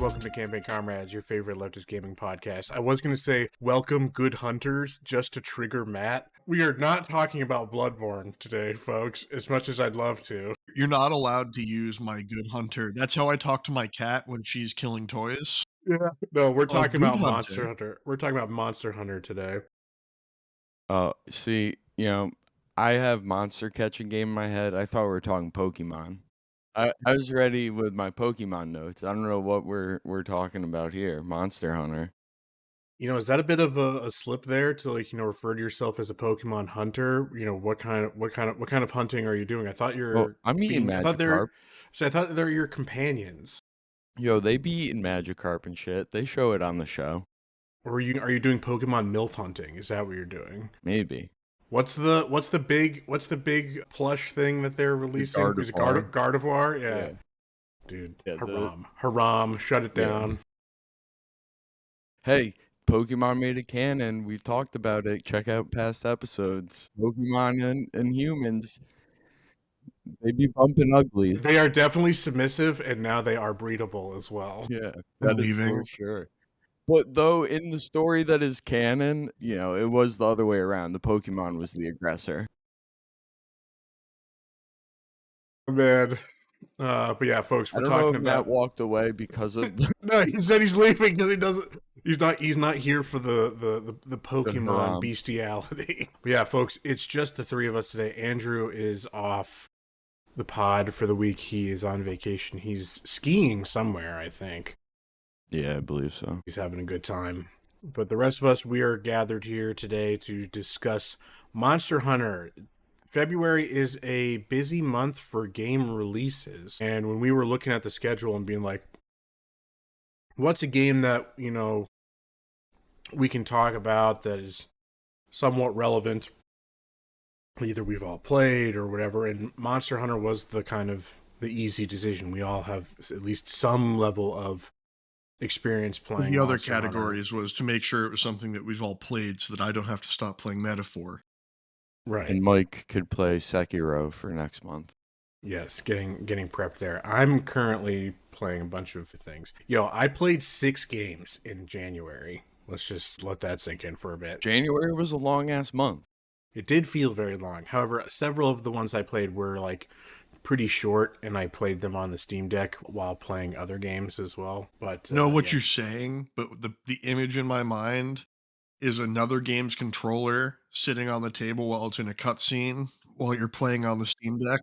welcome to Campaign Comrades, your favorite leftist gaming podcast. I was going to say, welcome, good hunters, just to trigger Matt. We are not talking about Bloodborne today, folks, as much as I'd love to. You're not allowed to use my good hunter. That's how I talk to my cat when she's killing toys. Yeah. No, we're talking about Good Monster Hunter. Hunter. We're talking about Monster Hunter today. See, I have monster catching game in my head. I thought we were talking Pokemon. I was ready with my Pokemon notes. I don't know what we're talking about here. Monster Hunter. Is that a bit of a slip there to refer to yourself as a Pokemon hunter? What kind of hunting are you doing? I thought you're I'm eating Magikarp. I thought they're your companions. Yo, they be eating Magikarp and shit. They show it on the show. Or are you doing Pokemon MILF hunting? Is that what you're doing? Maybe. What's the big plush thing that they're releasing? Is it Gardevoir? Yeah. Dude, yeah, Haram, shut it down. Hey, Pokemon made a canon. We've talked about it. Check out past episodes. Pokemon and humans, they be bumping uglies. They are definitely submissive, and now they are breedable as well. Yeah, that is for sure. But though in the story that is canon, it was the other way around. The Pokemon was the aggressor. Man. But yeah, folks, we're talking about. Matt walked away because of. No, he said he's leaving because he doesn't. He's not here for the Pokemon bestiality. But yeah, folks, it's just the three of us today. Andrew is off the pod for the week. He is on vacation. He's skiing somewhere, I think. Yeah, I believe so. He's having a good time. But the rest of us, we are gathered here today to discuss Monster Hunter. February is a busy month for game releases. And when we were looking at the schedule and being like, what's a game that, we can talk about that is somewhat relevant, either we've all played or whatever, and Monster Hunter was the easy decision. We all have at least some level of experience playing. The other categories was to make sure it was something that we've all played so that I don't have to stop playing Metaphor. Right. And Mike could play Sekiro for next month. Yes, getting prepped there. I'm currently playing a bunch of things. I played 6 games in January. Let's just let that sink in for a bit. January was a long-ass month. It did feel very long. However, several of the ones I played were pretty short, and I played them on the Steam Deck while playing other games as well. But you're saying, but the image in my mind is another game's controller sitting on the table while it's in a cutscene while you're playing on the Steam Deck.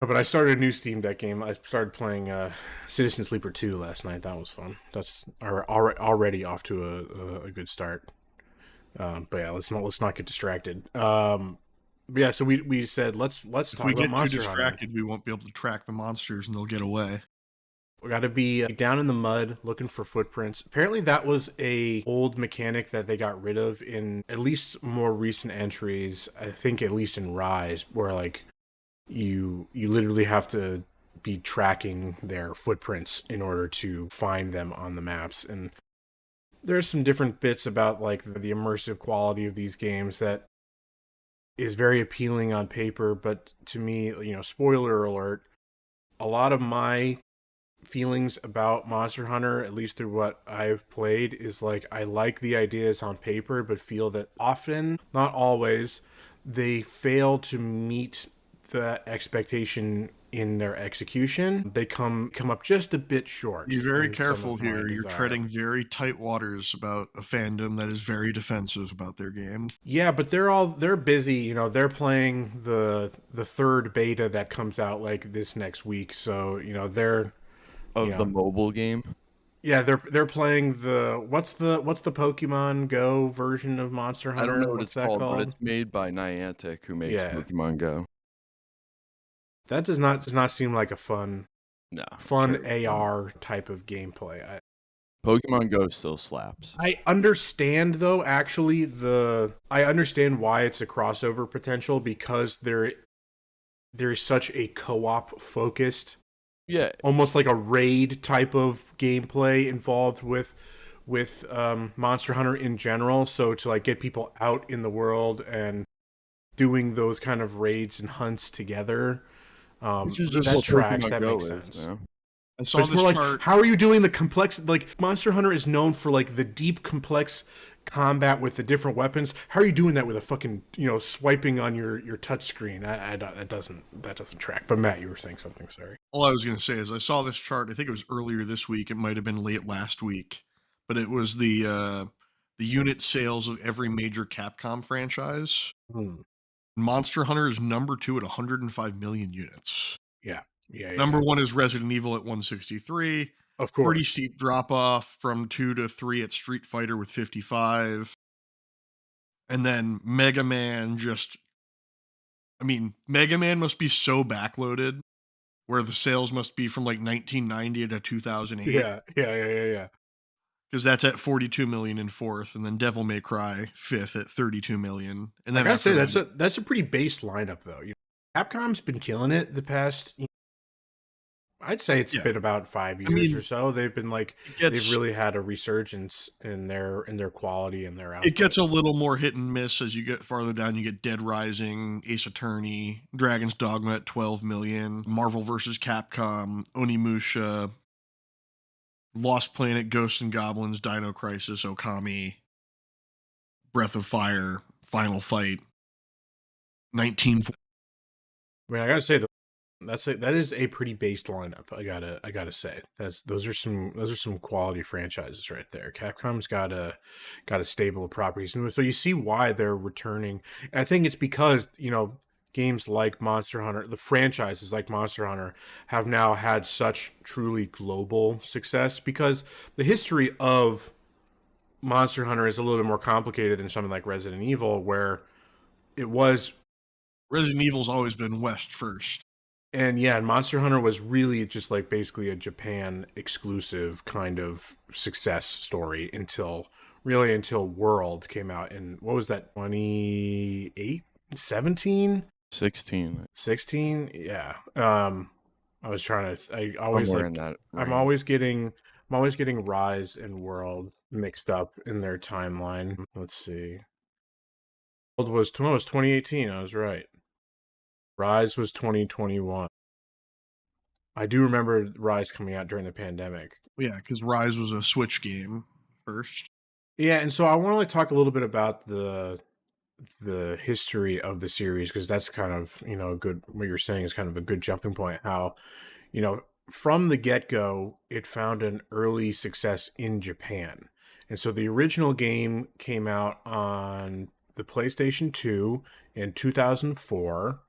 But I started a new Steam Deck game. I started playing Citizen Sleeper 2 last night. That was fun. That's already off to a good start. But yeah, let's not get distracted. But yeah, so we said let's talk about Monster Hunter. If we get too distracted, we won't be able to track the monsters and they'll get away. We got to be down in the mud looking for footprints. Apparently that was a old mechanic that they got rid of in at least more recent entries. I think at least in Rise, where you literally have to be tracking their footprints in order to find them on the maps. And there's some different bits about the immersive quality of these games that is very appealing on paper, but to me, spoiler alert, a lot of my feelings about Monster Hunter, at least through what I've played, is I like the ideas on paper, but feel that often, not always, they fail to meet the expectation in their execution. They come up just a bit short. Be very careful here. You're treading very tight waters about a fandom that is very defensive about their game. Yeah, but they're busy. They're playing the third beta that comes out this next week. So they're the mobile game. Yeah, they're playing what's the Pokemon Go version of Monster Hunter? I don't know what it's called, but it's made by Niantic, who makes Pokemon Go. That does not seem like a fun AR type of gameplay. Pokemon Go still slaps. I understand though, actually, I understand why it's a crossover potential, because there is such a co-op focused, almost like a raid type of gameplay involved with Monster Hunter in general. So to get people out in the world and doing those kind of raids and hunts together. Which is just that what tracks. Pokemon that Go makes sense. I saw But it's this more like, chart. how are you doing the complex? Like, Monster Hunter is known for like the deep, complex combat with the different weapons. How are you doing that with a fucking, swiping on your touch screen? That doesn't track. But Matt, you were saying something. Sorry. All I was going to say is I saw this chart. I think it was earlier this week. It might have been late last week, but it was the unit sales of every major Capcom franchise. Monster Hunter is number 2 at 105 million units. Yeah. Number 1 is Resident Evil at 163. Of course. Pretty steep drop off from 2 to 3 at Street Fighter with 55. And then Mega Man Mega Man must be so backloaded where the sales must be from like 1990 to 2008. Yeah. Because that's at 42 million in 4th, and then Devil May Cry 5th at 32 million. And then I gotta say that's a pretty base lineup though. Capcom's been killing it the past. I'd say it's been about 5 years or so. They've been they've really had a resurgence in their quality and their output. It gets a little more hit and miss as you get farther down. You get Dead Rising, Ace Attorney, Dragon's Dogma at 12 million, Marvel vs. Capcom, Onimusha, Lost Planet, Ghosts and Goblins, Dino Crisis, Okami, Breath of Fire, Final Fight, 19. I mean, I gotta say that is a pretty based lineup. I gotta say those are some quality franchises right there. Capcom's got a stable of properties, and so you see why they're returning. And I think it's because games like Monster Hunter, the franchises like Monster Hunter, have now had such truly global success because the history of Monster Hunter is a little bit more complicated than something like Resident Evil, where it was. Resident Evil's always been West first. And Monster Hunter was really just like basically a Japan exclusive kind of success story until World came out in, what was that, 28? 17? 16? Yeah. I was trying to, I always like, I'm always getting Rise and World mixed up in their timeline. Let's see. World was 2018. I was right. Rise was 2021. I do remember Rise coming out during the pandemic. Yeah, because Rise was a Switch game first. Yeah, and so I want to talk a little bit about the history of the series, because that's kind of, a good, what you're saying is kind of a good jumping point. How, from the get-go, it found an early success in Japan. And so the original game came out on the PlayStation 2 in 2004.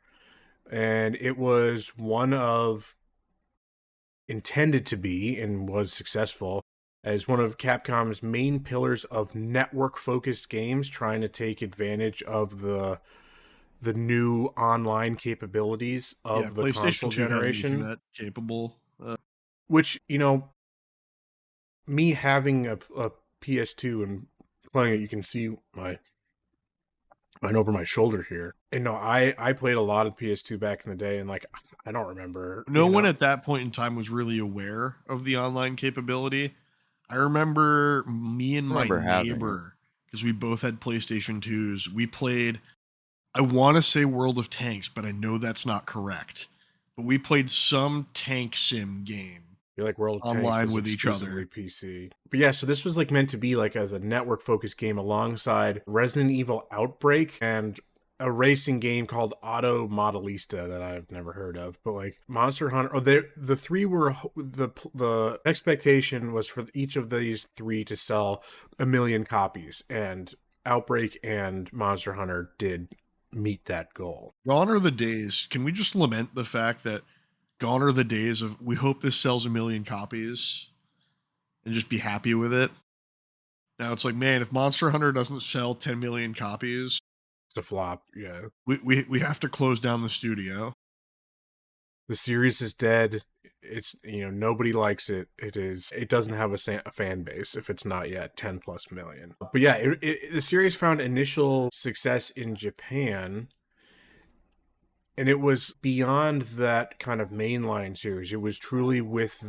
And it was intended to be, and was successful, as one of Capcom's main pillars of network-focused games, trying to take advantage of the new online capabilities of the console generation. That capable. Which, me having a PS2 and playing it, you can see mine over my shoulder here. And I played a lot of PS2 back in the day, and I don't remember. No one at that point in time was really aware of the online capability. I remember me and my neighbor, because we both had PlayStation 2s, we played, I want to say World of Tanks, but I know that's not correct. But we played some tank sim game. You're like World of online Tanks with each other. PC. But yeah, so this was meant to be as a network focused game alongside Resident Evil Outbreak and a racing game called Auto Modelista that I've never heard of. But Monster Hunter, the three were, the expectation was for each of these three to sell 1 million copies, and Outbreak and Monster Hunter did meet that goal. Gone are the days. Can we just lament the fact that gone are the days of, we hope this sells 1 million copies and just be happy with it? Now it's man, if Monster Hunter doesn't sell 10 million copies, it's a flop. Yeah, we have to close down the studio. The series is dead. It's, nobody likes it. It doesn't have a fan base if it's not yet 10 plus million. But yeah, the series found initial success in Japan, and it was beyond that kind of mainline series. It was truly with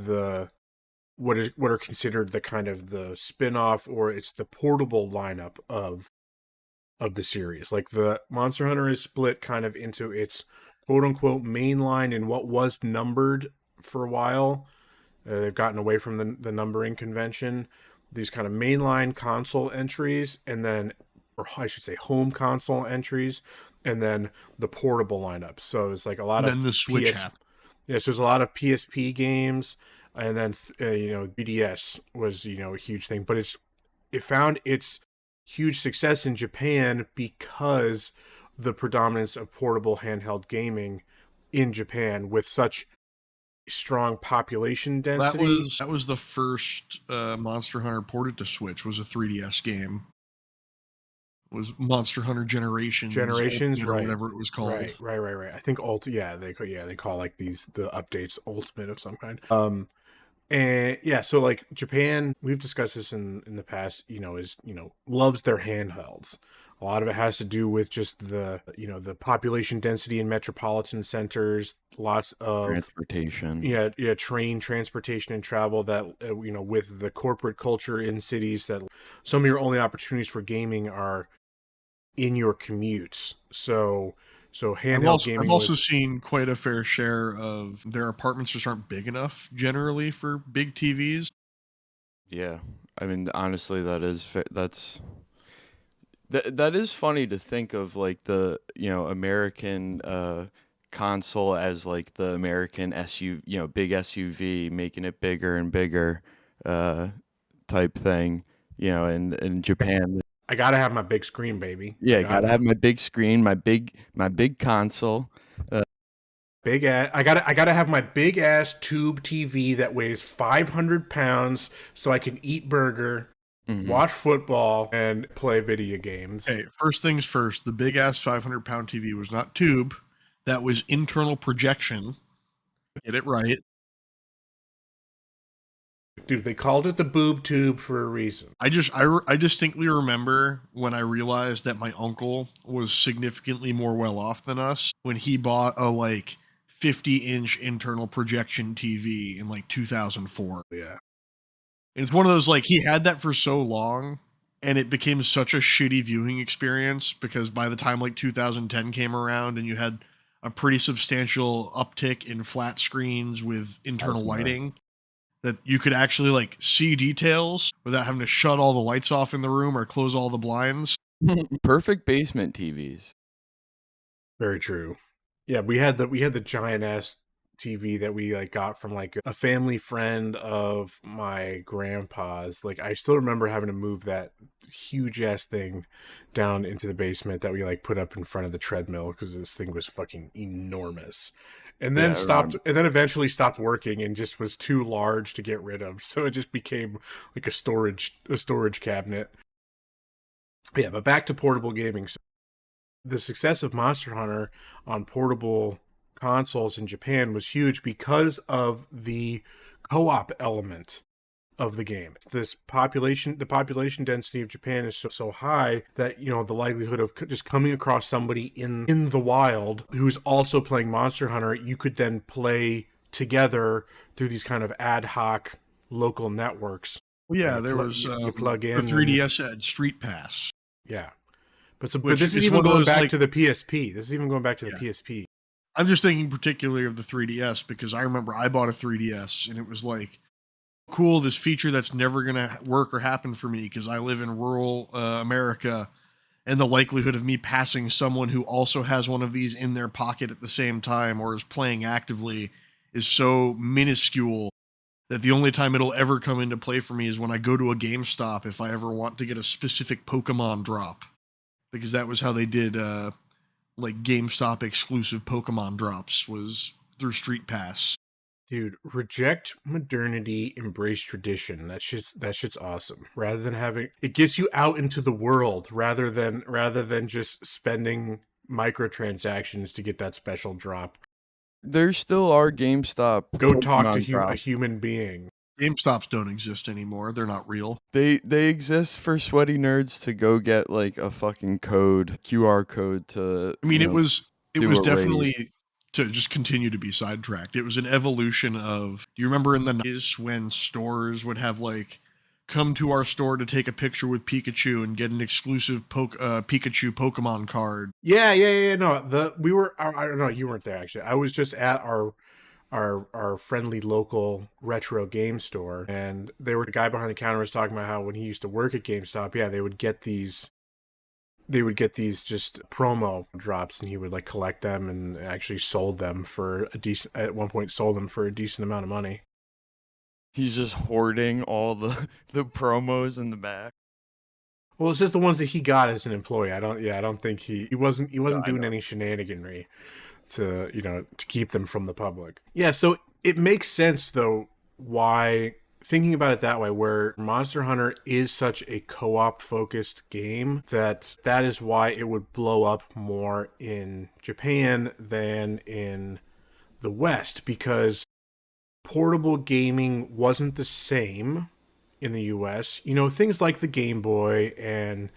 what are considered the kind of the spin-off, or it's the portable lineup of the series. The Monster Hunter is split kind of into its quote unquote mainline and what was numbered for a while They've gotten away from the numbering convention. These kind of mainline console entries, and then, or I should say, home console entries, and then the portable lineup. So it's like a lot And of then the Switch app. Yes, there's a lot of PSP games, and then 3DS was a huge thing, but it found its huge success in Japan because the predominance of portable handheld gaming in Japan with such strong population density. That was the first Monster Hunter ported to Switch. Was a 3DS game. It was Monster Hunter Generations, Ultimate, or right? whatever it was called. Right. I think they call like the updates Ultimate of some kind. And yeah, so like Japan, we've discussed this in the past, loves their handhelds. A lot of it has to do with just the population density in metropolitan centers, lots of transportation. Yeah, train transportation and travel that, with the corporate culture in cities, that some of your only opportunities for gaming are in your commutes. So handheld gaming. I've also seen quite a fair share of their apartments just aren't big enough generally for big TVs. Yeah, I mean, honestly, that is funny to think of, like, the American console as like the American SUV, big SUV, making it bigger and bigger type thing. In Japan. I gotta have my big screen, baby. Yeah, gotta have my big screen, my big console. I gotta have my big ass tube TV that weighs 500 pounds, so I can eat burger, watch football, and play video games. Hey, first things first. The big ass 500-pound TV was not tube. That was internal projection. Get it right. Dude, they called it the boob tube for a reason. I distinctly remember when I realized that my uncle was significantly more well off than us when he bought a 50-inch internal projection TV in 2004. Yeah. And it's one of those, he had that for so long and it became such a shitty viewing experience because by the time 2010 came around and you had a pretty substantial uptick in flat screens with internal lighting, that you could actually see details without having to shut all the lights off in the room or close all the blinds. Perfect basement TVs. Very true. Yeah, we had the giant ass TV that we got from a family friend of my grandpa's. I still remember having to move that huge ass thing down into the basement that we put up in front of the treadmill because this thing was fucking enormous. And then eventually stopped working and just was too large to get rid of. So it just became a storage cabinet. Yeah, but back to portable gaming. So the success of Monster Hunter on portable consoles in Japan was huge because of the co-op element of the game. The population density of Japan is so high that the likelihood of just coming across somebody in the wild who's also playing Monster Hunter, you could then play together through these kind of ad hoc local networks. Well, yeah, there was you plug in the 3DS had Street Pass. Yeah, but this is even going back to the PSP. This is even going back to the PSP. I'm just thinking particularly of the 3DS because I remember I bought a 3DS and it was cool, this feature that's never going to work or happen for me because I live in rural America, and the likelihood of me passing someone who also has one of these in their pocket at the same time or is playing actively is so minuscule that the only time it'll ever come into play for me is when I go to a GameStop if I ever want to get a specific Pokemon drop, because that was how they did GameStop exclusive Pokemon drops, was through Street Pass. Dude, reject modernity, embrace tradition. That shit's awesome. Rather than it gets you out into the world rather than just spending microtransactions to get that special drop. There still are GameStop. Go talk to a human being. GameStops don't exist anymore. They're not real. They exist for sweaty nerds to go get a fucking QR code to. I mean, it was definitely to just continue to be sidetracked. It was an evolution of. Do you remember in the 90s when stores would have come to our store to take a picture with Pikachu and get an exclusive Pikachu Pokemon card? Yeah. No, I don't know. You weren't there actually. I was just at our our friendly local retro game store, and the guy behind the counter was talking about how when he used to work at GameStop, yeah, they would get these just promo drops, and he would like collect them and actually sold them for a decent, at one point sold them for a decent amount of money. He's just hoarding all the the promos in the back. Well, it's just the ones that he got as an employee. I don't think he wasn't I doing know. any shenaniganry to, to keep them from the public. Yeah, so it makes sense though why, thinking about it that way, where Monster Hunter is such a co-op focused game, that is why it would blow up more in Japan than in the West, because portable gaming wasn't the same in the US. Things like the Game Boy and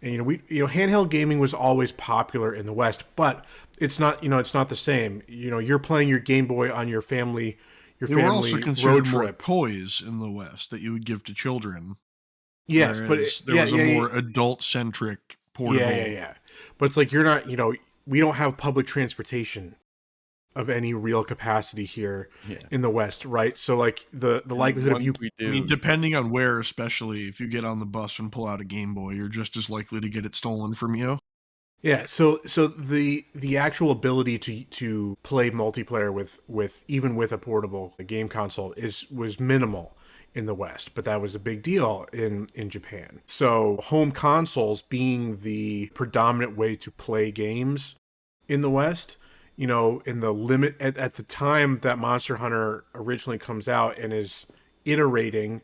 handheld gaming was always popular in the West, but it's not the same. You're playing your Game Boy on your family They were also road considered more trip. toys in the West that you would give to children. Yes, but There was a more adult-centric portable. Yeah. But it's like, you're not, we don't have public transportation of any real capacity here in the West, right? So like the likelihood of you, I mean, depending on where, especially if you get on the bus and pull out a Game Boy, you're just as likely to get it stolen from you. yeah. So the actual ability to play multiplayer with even with a portable game console was minimal in the West, but that was a big deal in Japan. So home consoles being the predominant way to play games in the West, in the limit at the time that Monster Hunter originally comes out and is iterating,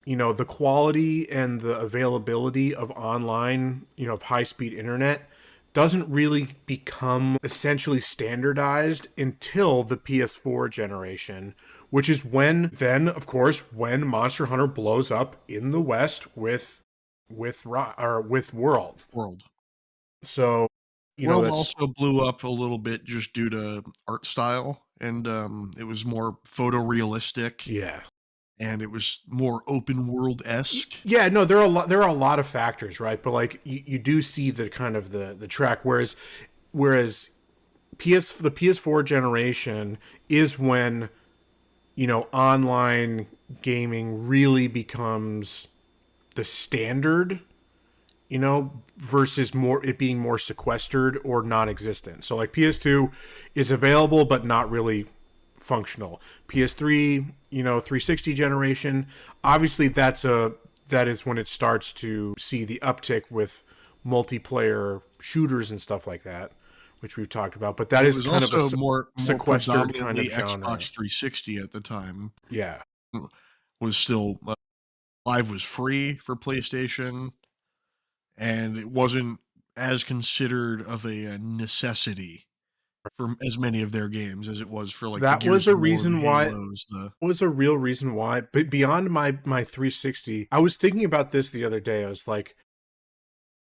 the quality and the availability of online, of high-speed internet doesn't really become essentially standardized until the PS4 generation, which is when Monster Hunter blows up in the West with World. So, World also blew up a little bit just due to art style, and it was more photorealistic. Yeah. And it was more open world-esque. Yeah, no, there are a lot of factors, right? But like you do see the kind of the track, whereas the PS4 generation is when online gaming really becomes the standard, versus it being more sequestered or non-existent. So like PS2 is available but not really functional. PS3, 360 generation, obviously that is when it starts to see the uptick with multiplayer shooters and stuff like that, which we've talked about. But that is kind of a more sequestered kind of Xbox genre. 360 at the time. Yeah, was still Live was free for PlayStation, and it wasn't as considered of a necessity for as many of their games as it was for like that the was Gears a of War, reason the why. Halos, Was a real reason why. But beyond my 360, I was thinking about this the other day. I was like,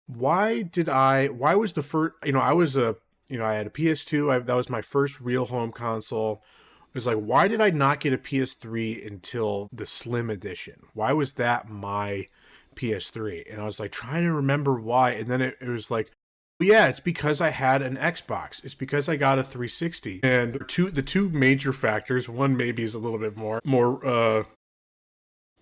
why was the first, I had a PS2. That was my first real home console. It was like, why did I not get a PS3 until the Slim Edition? Why was that my PS3? And I was like trying to remember why. And then it was like, yeah, it's because I had an Xbox. It's because I got a 360. And the two major factors, one maybe is a little bit more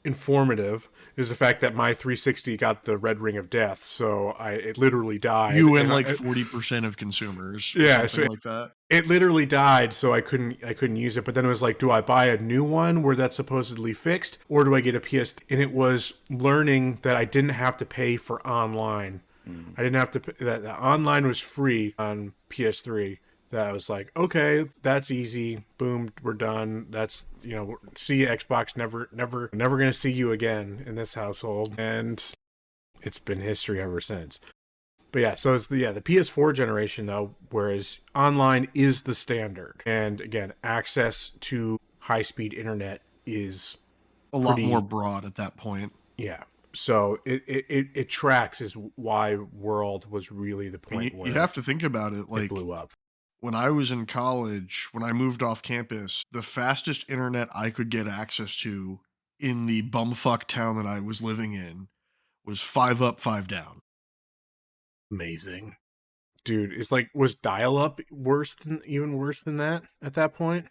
informative, is the fact that my 360 got the red ring of death, so it literally died. You and like 40% of consumers, yeah, something like that. It literally died, so I couldn't use it. But then it was like, do I buy a new one where that's supposedly fixed, or do I get a PS? And it was learning that I didn't have to pay for online. I didn't have to. That online was free on PS3. That I was like, okay, that's easy. Boom, we're done. That's see you, Xbox. Never gonna see you again in this household, and it's been history ever since. But yeah, so it's the PS4 generation though, whereas online is the standard, and again, access to high speed internet is a lot more broad at that point. Yeah. So it tracks is why World was really the point where you have to think about it. Like, it blew up. When I was in college, when I moved off campus, the fastest internet I could get access to in the bumfuck town that I was living in was 5 up, 5 down. Amazing. Dude, it's like, was dial-up even worse than that at that point?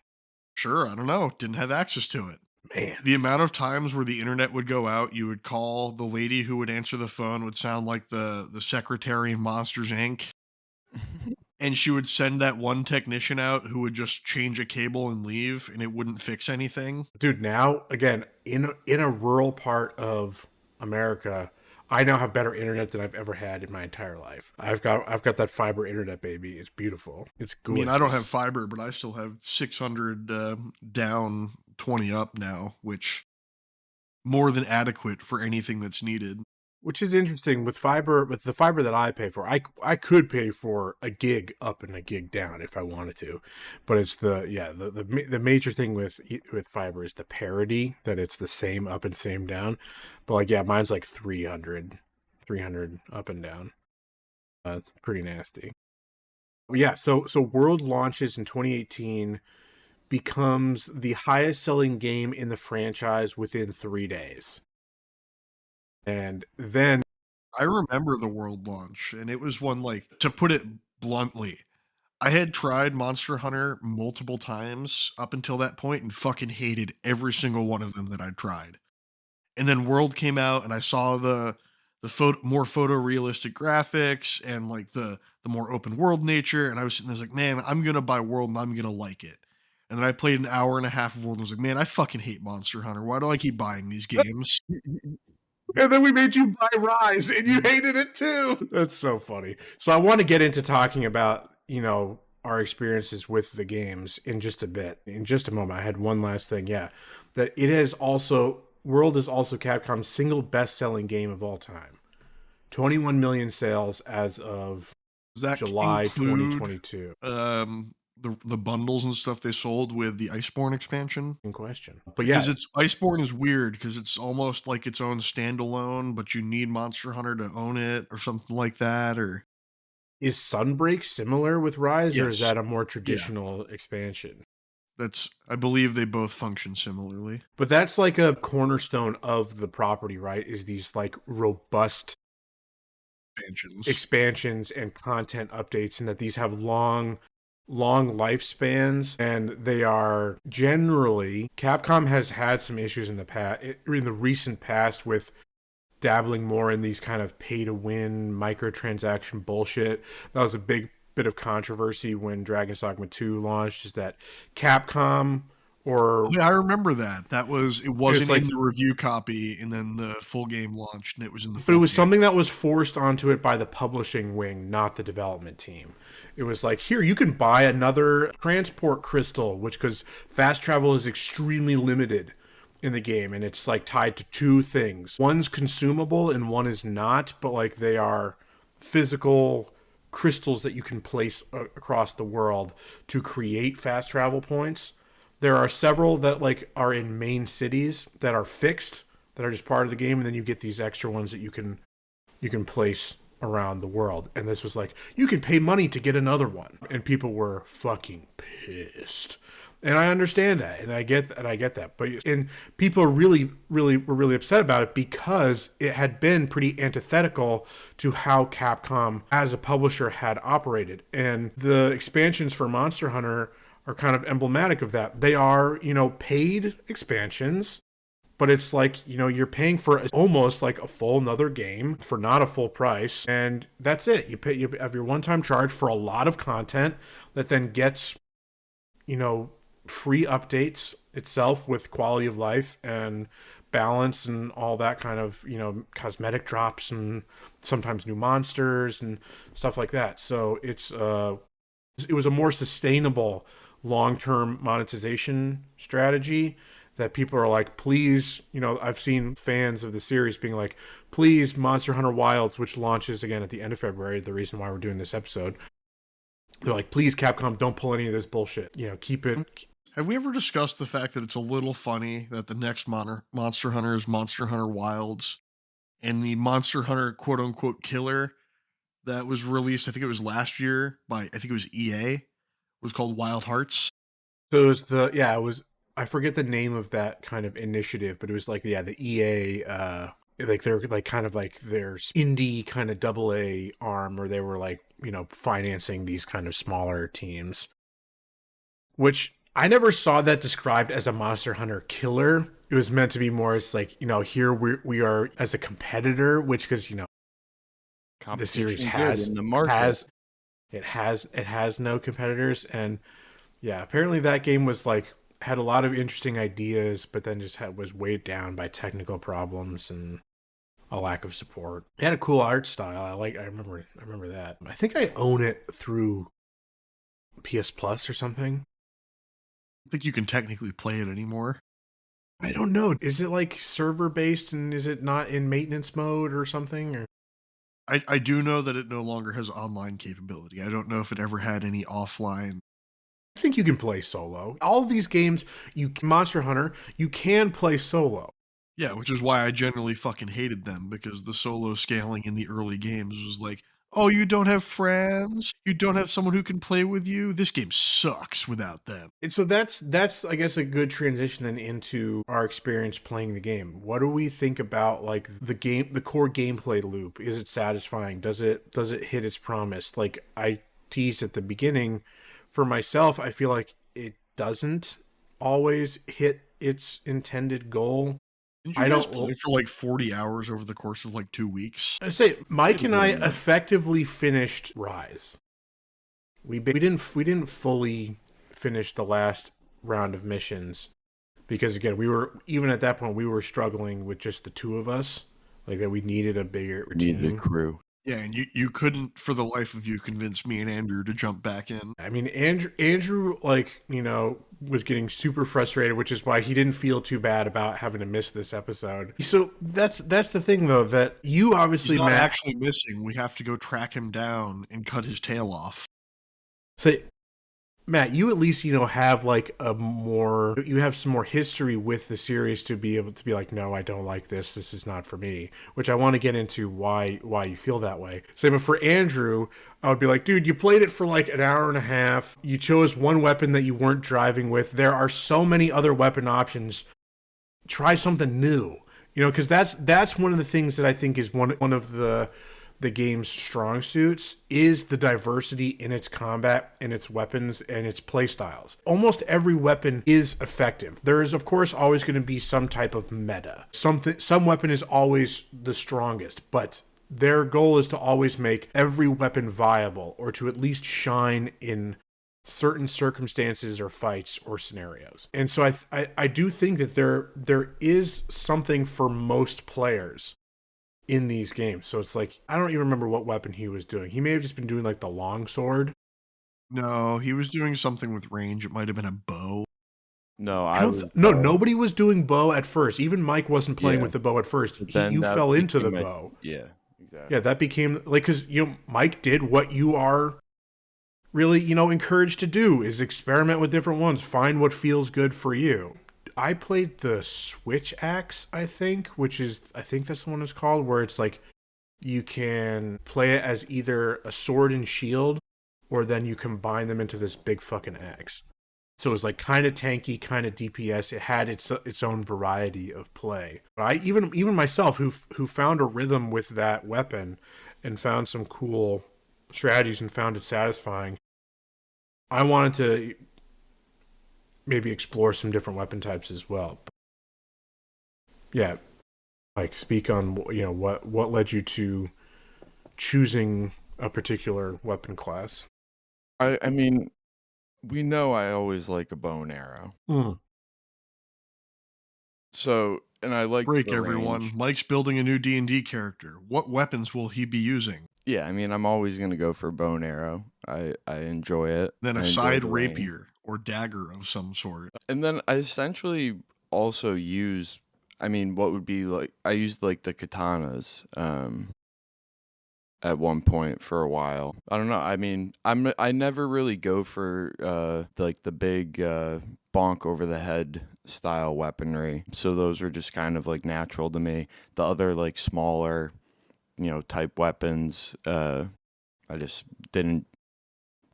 Sure, I don't know. Didn't have access to it. Man, The amount of times where the internet would go out, you would call, the lady who would answer the phone would sound like the secretary in Monsters Inc. And she would send that one technician out who would just change a cable and leave, and it wouldn't fix anything. dude, now again in a rural part of America, I now have better internet than I've ever had in my entire life. I've got that fiber internet, baby. It's beautiful. It's I mean, gorgeous. I don't have fiber, but I still have 600 down, 20 up now, which more than adequate for anything that's needed. Which is interesting with fiber. With the fiber that I pay for, I could pay for a gig up and a gig down if I wanted to, but it's the major thing with fiber is the parity, that it's the same up and same down. But like, yeah, mine's like 300 up and down. It's pretty nasty. Yeah, so World launches in 2018, becomes the highest selling game in the franchise within 3 days. And then I remember the world launch, and it was one, like, to put it bluntly, I had tried Monster Hunter multiple times up until that point and fucking hated every single one of them that I'd tried. And then World came out, and I saw the more photorealistic graphics and like the more open world nature, and I was sitting there like, man, I'm gonna buy World and I'm gonna like it. And then I played an hour and a half of World and was like, man, I fucking hate Monster Hunter. Why do I keep buying these games? and then we made you buy Rise, and you hated it too. That's so funny. So I want to get into talking about, our experiences with the games in just a bit. In just a moment, I had one last thing. Yeah, that it is also World is also Capcom's single best-selling game of all time. 21 million sales as of Does that July include 2022. the bundles and stuff they sold with the Iceborne expansion? In question, but yeah, Because it's Iceborne is weird because it's almost like its own standalone, but you need Monster Hunter to own it or something like that. Or is Sunbreak similar with Rise, or is yes, that a more yeah, traditional expansion? that's I believe they both function similarly. But that's like a cornerstone of the property, right? Is these like robust Expansions. expansions and content updates, and that these have long lifespans, and they are generally, Capcom has had some issues in the recent past with dabbling more in these kind of pay to win microtransaction bullshit. That was a big bit of controversy when Dragon's Dogma 2 launched, is that Capcom or Yeah, I remember that. It wasn't like, in the review copy, and then the full game launched, and it was in the but it full was game. something that was forced onto it by the publishing wing, not the development team. It was like, here, you can buy another transport crystal, which, because fast travel is extremely limited in the game, and it's like tied to two things. One's consumable and one is not, but like they are physical crystals that you can place across the world to create fast travel points. There are several that like are in main cities that are fixed, that are just part of the game, and then you get these extra ones that you can place around the world. And this was like, you can pay money to get another one, and people were fucking pissed. And I understand that, and I get that. But and people are really were really upset about it because it had been pretty antithetical to how Capcom as a publisher had operated. And the expansions for Monster Hunter are kind of emblematic of that. They are, paid expansions, but it's like, you're paying for almost like a full another game for not a full price, and that's it. You have your one-time charge for a lot of content that then gets, free updates itself with quality of life and balance and all that kind of, cosmetic drops and sometimes new monsters and stuff like that. So it was a more sustainable long-term monetization strategy that people are like, please, I've seen fans of the series being like, please, Monster Hunter Wilds, which launches again at the end of February, the reason why we're doing this episode, they're like, please, Capcom, don't pull any of this bullshit. Keep it. Have we ever discussed the fact that it's a little funny that the next Monster Hunter is Monster Hunter Wilds, and the Monster Hunter quote unquote killer that was released, I think it was last year by, I think it was EA, was called Wild Hearts? So it was, I forget the name of that kind of initiative, but it was like, the EA, like they're like kind of like their indie kind of AA arm, or they were like, financing these kind of smaller teams, which I never saw that described as a Monster Hunter killer. It was meant to be more as like, here we are as a competitor, which because the series Competition good has in the market. has no competitors, and yeah, apparently that game was like had a lot of interesting ideas, but then just was weighed down by technical problems and a lack of support. It had a cool art style. I remember that. I think I own it through PS Plus or something. I think you can technically play it anymore. I don't know. Is it like server based and is it not in maintenance mode or something? Or I do know that it no longer has online capability. I don't know if it ever had any offline. I think you can play solo. All of these games, Monster Hunter, you can play solo. Yeah, which is why I generally fucking hated them, because the solo scaling in the early games was like, oh, you don't have friends? You don't have someone who can play with you? This game sucks without them. And so that's I guess a good transition then into our experience playing the game. What do we think about like the core gameplay loop? Is it satisfying? Does it hit its promise? Like I teased at the beginning, for myself, I feel like it doesn't always hit its intended goal. Didn't you guys play for like 40 hours over the course of like 2 weeks? I say Mike and I effectively finished Rise. We didn't fully finish the last round of missions because again even at that point we were struggling with just the two of us, like that we needed a bigger team. Needed a crew. Yeah, and you couldn't for the life of you convince me and Andrew to jump back in. I mean, Andrew like, was getting super frustrated, which is why he didn't feel too bad about having to miss this episode. So that's the thing though, that you obviously He's not actually missing. We have to go track him down and cut his tail off. So Matt, you at least, have like you have some more history with the series to be able to be like, no, I don't like this. This is not for me, which I want to get into why you feel that way. So, but for Andrew, I would be like, dude, you played it for like an hour and a half. You chose one weapon that you weren't driving with. There are so many other weapon options. Try something new, because that's one of the things that I think is one of the game's strong suits is the diversity in its combat and its weapons and its play styles. Almost every weapon is effective. There is, of course, always going to be some type of meta. Some weapon is always the strongest, but their goal is to always make every weapon viable or to at least shine in certain circumstances or fights or scenarios. And so I do think that there is something for most players in these games. So it's like, I don't even remember what weapon he was doing. He may have just been doing like the long sword. No, he was doing something with range. It might have been a bow. No, nobody was doing bow at first. Even Mike wasn't playing with the bow at first. You fell into the bow. Yeah, exactly. Yeah, that became like, because Mike did what you are really encouraged to do, is experiment with different ones, find what feels good for you. I played the Switch Axe, I think that's the one it's called, where it's like you can play it as either a sword and shield, or then you combine them into this big fucking axe. So it was like kind of tanky, kind of DPS. It had its own variety of play. But I even myself, who found a rhythm with that weapon and found some cool strategies and found it satisfying, I wanted to maybe explore some different weapon types as well. Yeah, like speak on what led you to choosing a particular weapon class. I mean, we know I always like a bow and arrow. So, and I like break everyone. Mike's building a new D&D character. What weapons will he be using? Yeah, I mean, I'm always gonna go for bow and arrow. I enjoy it. Then a side rapier or dagger of some sort. And then I essentially also use, I mean, what would be like, I used like the katanas at one point for a while. I don't know. I mean, I never really go for like the big bonk over the head style weaponry. So those are just kind of like natural to me. The other like smaller, type weapons, I just didn't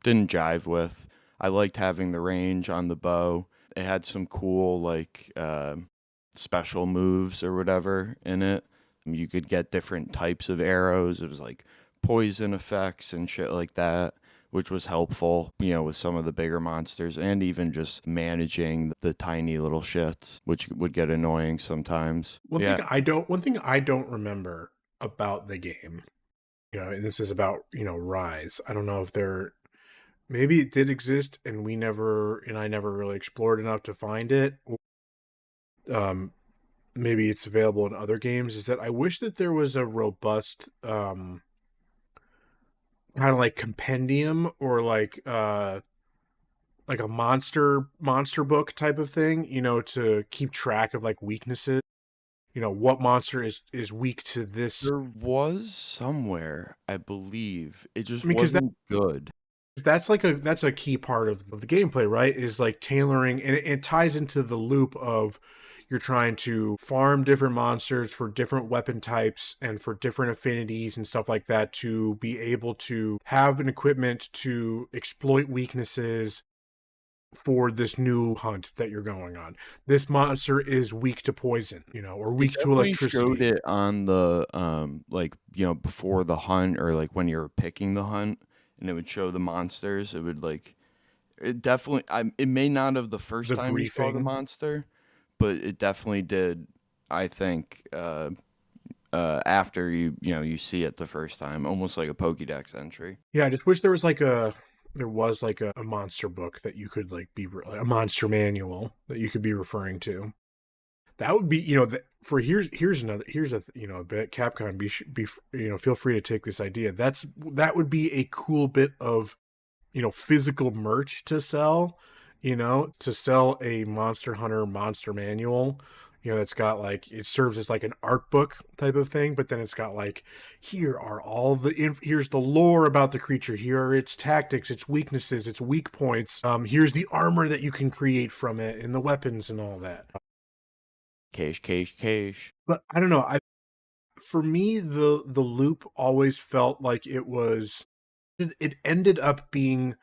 jive with. I liked having the range on the bow. It had some cool like special moves or whatever in it. You could get different types of arrows. It was like poison effects and shit like that, which was helpful, with some of the bigger monsters, and even just managing the tiny little shits, which would get annoying sometimes. One thing I don't remember about the game, and this is about, Rise. I don't know if maybe it did exist and I never really explored enough to find it. Maybe it's available in other games, is that I wish that there was a robust kind of like compendium or like a monster book type of thing, to keep track of like weaknesses. What monster is weak to this. There was somewhere, I believe. It just Because wasn't good. that's a key part of the gameplay, right? Is like tailoring, and it ties into the loop of you're trying to farm different monsters for different weapon types and for different affinities and stuff like that to be able to have an equipment to exploit weaknesses for this new hunt that you're going on. This monster is weak to poison, or weak to electricity. Showed it on the before the hunt, or like when you're picking the hunt, and it would show the monsters. It would it definitely. It may not have the first time you saw the monster, but it definitely did. I think after you see it the first time, almost like a Pokédex entry. Yeah, I just wish there was a monster book that you could be a monster manual that you could be referring to. That would be, here's a bit. Capcom, feel free to take this idea. That would be a cool bit of, physical merch to sell, to sell a Monster Hunter monster manual. It's got it serves as like an art book type of thing, but then it's got here's the lore about the creature. Here are its tactics, its weaknesses, its weak points. Here's the armor that you can create from it and the weapons and all that. Cash. But I don't know. For me, the loop always felt like it ended up being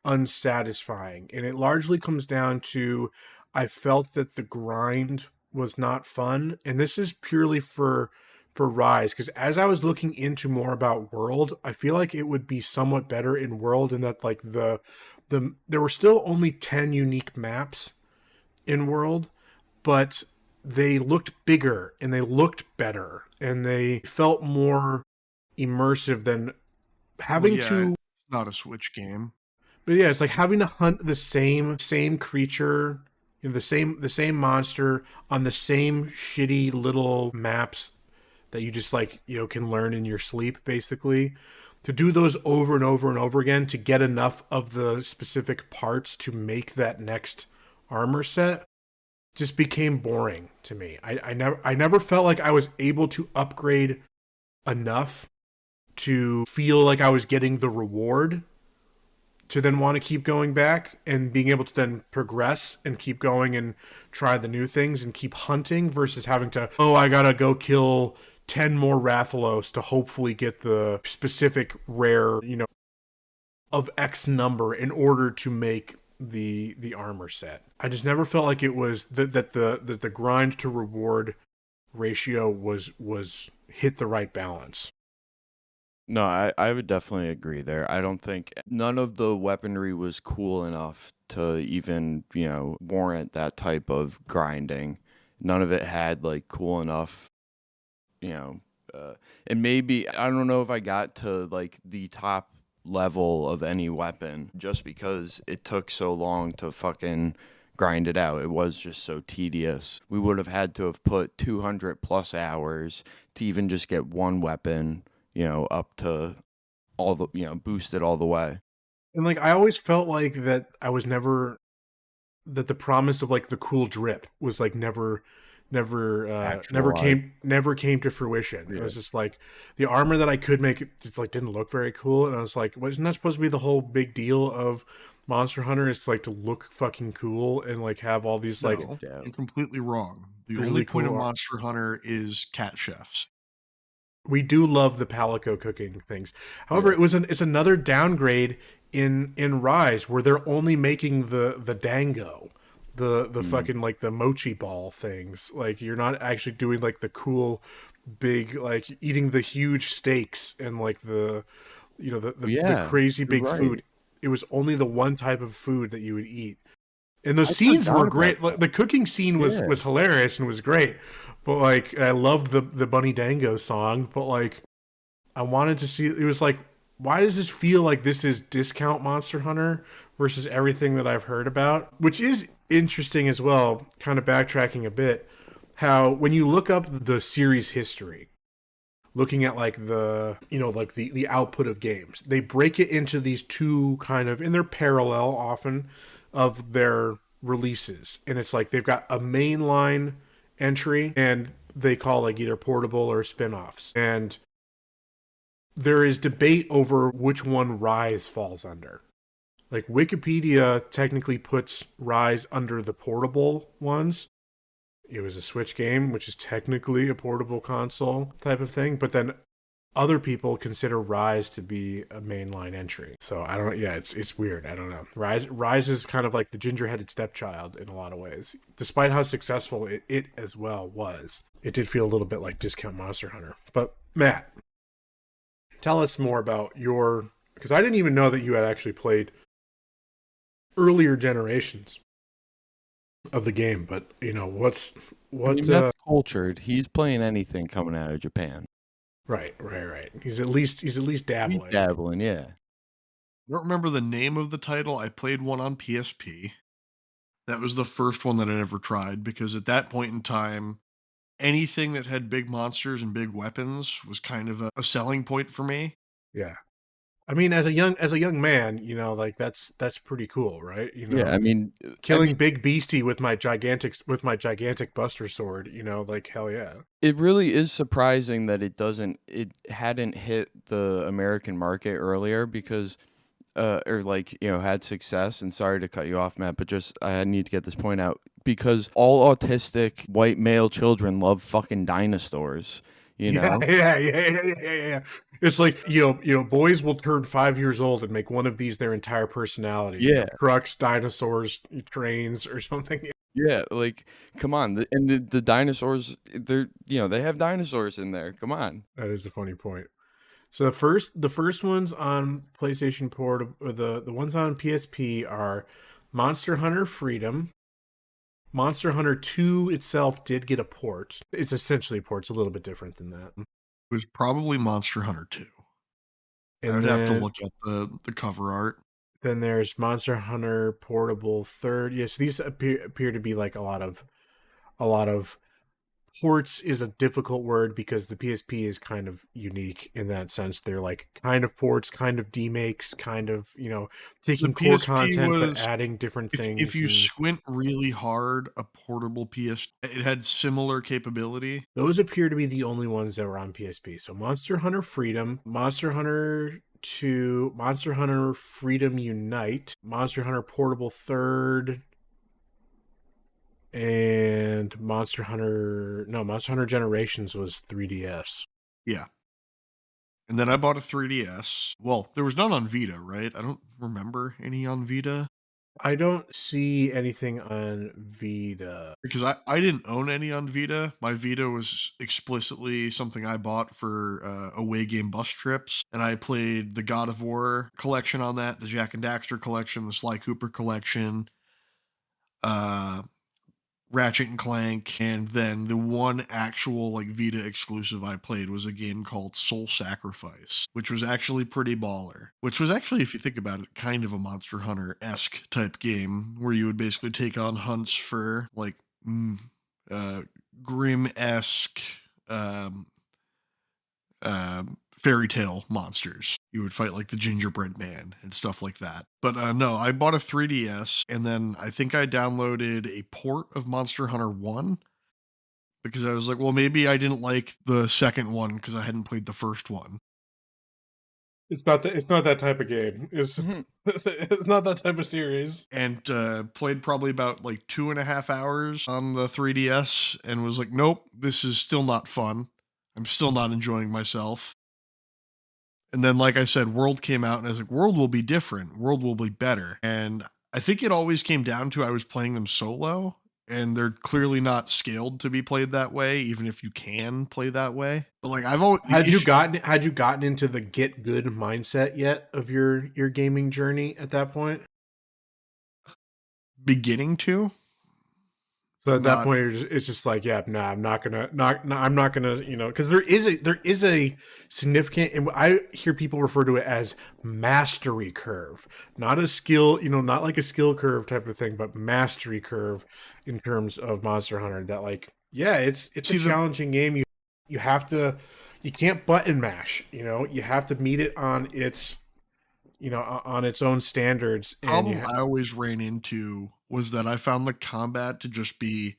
unsatisfying, and it largely comes down to I felt that the grind was not fun, and this is purely for Rise, because as I was looking into more about World, I feel like it would be somewhat better in World, in that there were still only 10 unique maps in World, but they looked bigger and they looked better and they felt more immersive than having to. It's not a Switch game, but yeah, it's like having to hunt the same creature, the same monster on the same shitty little maps that you just can learn in your sleep, basically. To do those over and over and over again to get enough of the specific parts to make that next armor set just became boring to me. I never felt like I was able to upgrade enough to feel like I was getting the reward to then want to keep going back and being able to then progress and keep going and try the new things and keep hunting, versus having to, I gotta go kill 10 more Rathalos to hopefully get the specific rare, of X number in order to make the armor set. I just never felt like it was that the grind to reward ratio was hit the right balance. No, I would definitely agree there. I don't think none of the weaponry was cool enough to even, warrant that type of grinding. None of it had cool enough, and maybe, I don't know if I got to the top level of any weapon just because it took so long to fucking grind it out. It was just so tedious. We would have had to have put 200 plus hours to even just get one weapon, up to all the, boosted all the way. And I always felt like that I was never, that the promise of the cool drip was never came to fruition. Yeah. It was just the armor that I could make, it just didn't look very cool, and I was like, wasn't that supposed to be the whole big deal of Monster Hunter, is to look fucking cool and have all these No, you're completely wrong. The really only point of Monster Hunter is cat chefs. We do love the Palico cooking things. However, it's another downgrade in Rise, where they're only making the dango, the fucking the mochi ball things. You're not actually doing the cool big eating the huge steaks and the crazy big food. it was only the one type of food that you would eat. And those I scenes forgot were about great. Like, that. the cooking scene was Yeah. was hilarious and was great. But like, I loved the Bunny Dango song. But like, I wanted to see. It was like, why does this feel like this is discount Monster Hunter versus everything that I've heard about? Which is interesting as well. Kind of backtracking a bit, how when you look up the series history, looking at like like the output of games, they break it into these two kind of, and they're parallel often, of their releases. And it's like they've got a mainline entry and they call like either portable or spin-offs. And there is debate over which one Rise falls under. Like, Wikipedia technically puts Rise under the portable ones. It was a Switch game, which is technically a portable console type of thing, but then other people consider Rise to be a mainline entry. So I don't. Yeah, it's weird. I don't know. Rise is kind of like the ginger-headed stepchild in a lot of ways. Despite how successful it as well was, it did feel a little bit like discount Monster Hunter. But Matt, tell us more about your, because I didn't even know that you had actually played earlier generations of the game. But what? I mean, Matt's cultured. He's playing anything coming out of Japan. Right. He's at least dabbling. He's dabbling, yeah. I don't remember the name of the title. I played one on PSP. That was the first one that I'd ever tried, because at that point in time, anything that had big monsters and big weapons was kind of a selling point for me. Yeah. I mean, as a young man, like that's pretty cool, right? Yeah, I mean, killing Big Beastie with my gigantic Buster Sword, like, hell yeah. it really is surprising that it hadn't hit the American market earlier, because or like, had success. And sorry to cut you off, Matt, but just I need to get this point out, because all autistic white male children love fucking dinosaurs. Yeah. It's like, boys will turn 5 years old and make one of these their entire personality. Yeah. Trucks, dinosaurs, trains, or something. Yeah, like, come on. The dinosaurs, they have dinosaurs in there. Come on. That is a funny point. So the first ones on PlayStation Port, or the ones on PSP, are Monster Hunter Freedom. Monster Hunter 2 itself did get a port. It's essentially a port. It's a little bit different than that. It was probably Monster Hunter 2. And I would have to look at the cover art. Then there's Monster Hunter Portable Third. Yes, these appear to be like a lot of ports is a difficult word, because the PSP is kind of unique in that sense. They're like kind of ports, kind of demakes, kind of, taking core content but adding different things. If you squint really hard, a portable PS, it had similar capability. Those appear to be the only ones that were on PSP. So Monster Hunter Freedom, Monster Hunter 2, Monster Hunter Freedom Unite, Monster Hunter Portable Third, and Monster Hunter Generations was 3DS. Yeah. And then I bought a 3DS. Well, there was none on Vita, right? I don't remember any on Vita. I don't see anything on Vita. Because I didn't own any on Vita. My Vita was explicitly something I bought for away game bus trips. And I played the God of War collection on that, the Jak and Daxter collection, the Sly Cooper collection, Ratchet and Clank, and then the one actual like Vita exclusive I played was a game called Soul Sacrifice, which was actually pretty baller. Which was actually, if you think about it, kind of a Monster Hunter-esque type game, where you would basically take on hunts for like grim-esque fairy tale monsters. You would fight like the gingerbread man and stuff like that. But no, I bought a 3DS, and then I think I downloaded a port of Monster Hunter 1, because I was like, well, maybe I didn't like the second one because I hadn't played the first one. It's not that type of game. It's not that type of series. And played probably about like 2.5 hours on the 3DS and was like, nope, this is still not fun. I'm still not enjoying myself. And then, like I said, World came out, and I was like, World will be different. World will be better. And I think it always came down to I was playing them solo, and they're clearly not scaled to be played that way, even if you can play that way. But like I've always had you gotten into the get good mindset yet of your gaming journey at that point? beginning to, So but at that not. point, it's just like, yeah, no, I'm not gonna, I'm not gonna, because there is a significant, and I hear people refer to it as mastery curve, not a skill, not like a skill curve type of thing, but mastery curve in terms of Monster Hunter. That like, yeah, it's a See, the challenging game. You have to, you can't button mash. You have to meet it on its, on its own standards, and problem I always ran into was that I found the combat to just be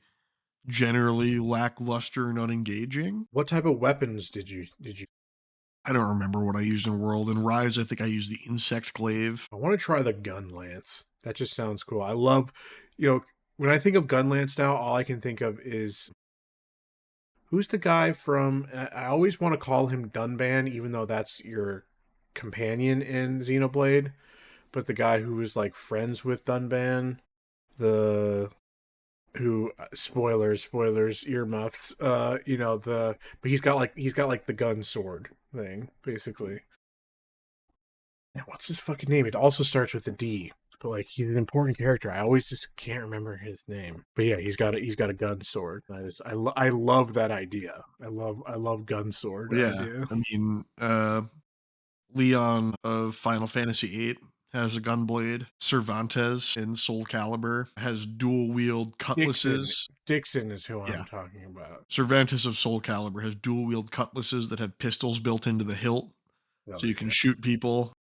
generally lackluster and unengaging. what type of weapons did you? I don't remember what I used in World. In Rise, I think I used the Insect Glaive. I want to try the gun lance. That just sounds cool. I love, when I think of gun lance now, all I can think of is who's the guy from. I always want to call him Dunban, even though that's your companion in Xenoblade. But the guy who was like friends with Dunban, the who spoilers, earmuffs. But he's got like the gun sword thing basically. Yeah, what's his fucking name? It also starts with a D, but like he's an important character. I always just can't remember his name. But yeah, he's got a gun sword. I love that idea. I love gun sword Yeah, idea. I mean, Leon of Final Fantasy VIII has a gunblade. Cervantes in Soul Calibur has dual wield cutlasses. Dixon is who Yeah. I'm talking about. Cervantes of Soul Calibur has dual wield cutlasses that have pistols built into the hilt, so you can shoot people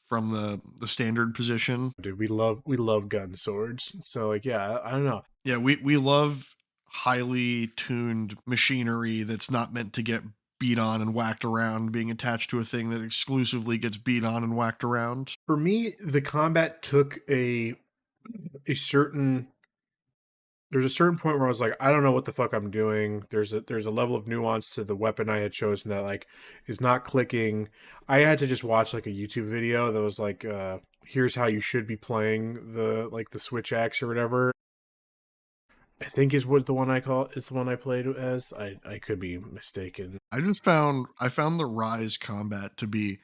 from the standard position. Dude, we love gun swords. So like, yeah, I don't know. Yeah, we love highly tuned machinery that's not meant to get beat on and whacked around, being attached to a thing that exclusively gets beat on and whacked around. For me, the combat took a certain. There's a certain point where I was like, I don't know what the fuck I'm doing. There's a level of nuance to the weapon I had chosen that like is not clicking. I had to just watch like a YouTube video that was like, here's how you should be playing the Switch Axe or whatever. I think is what the one I played as. I could be mistaken. I found the Rise combat to be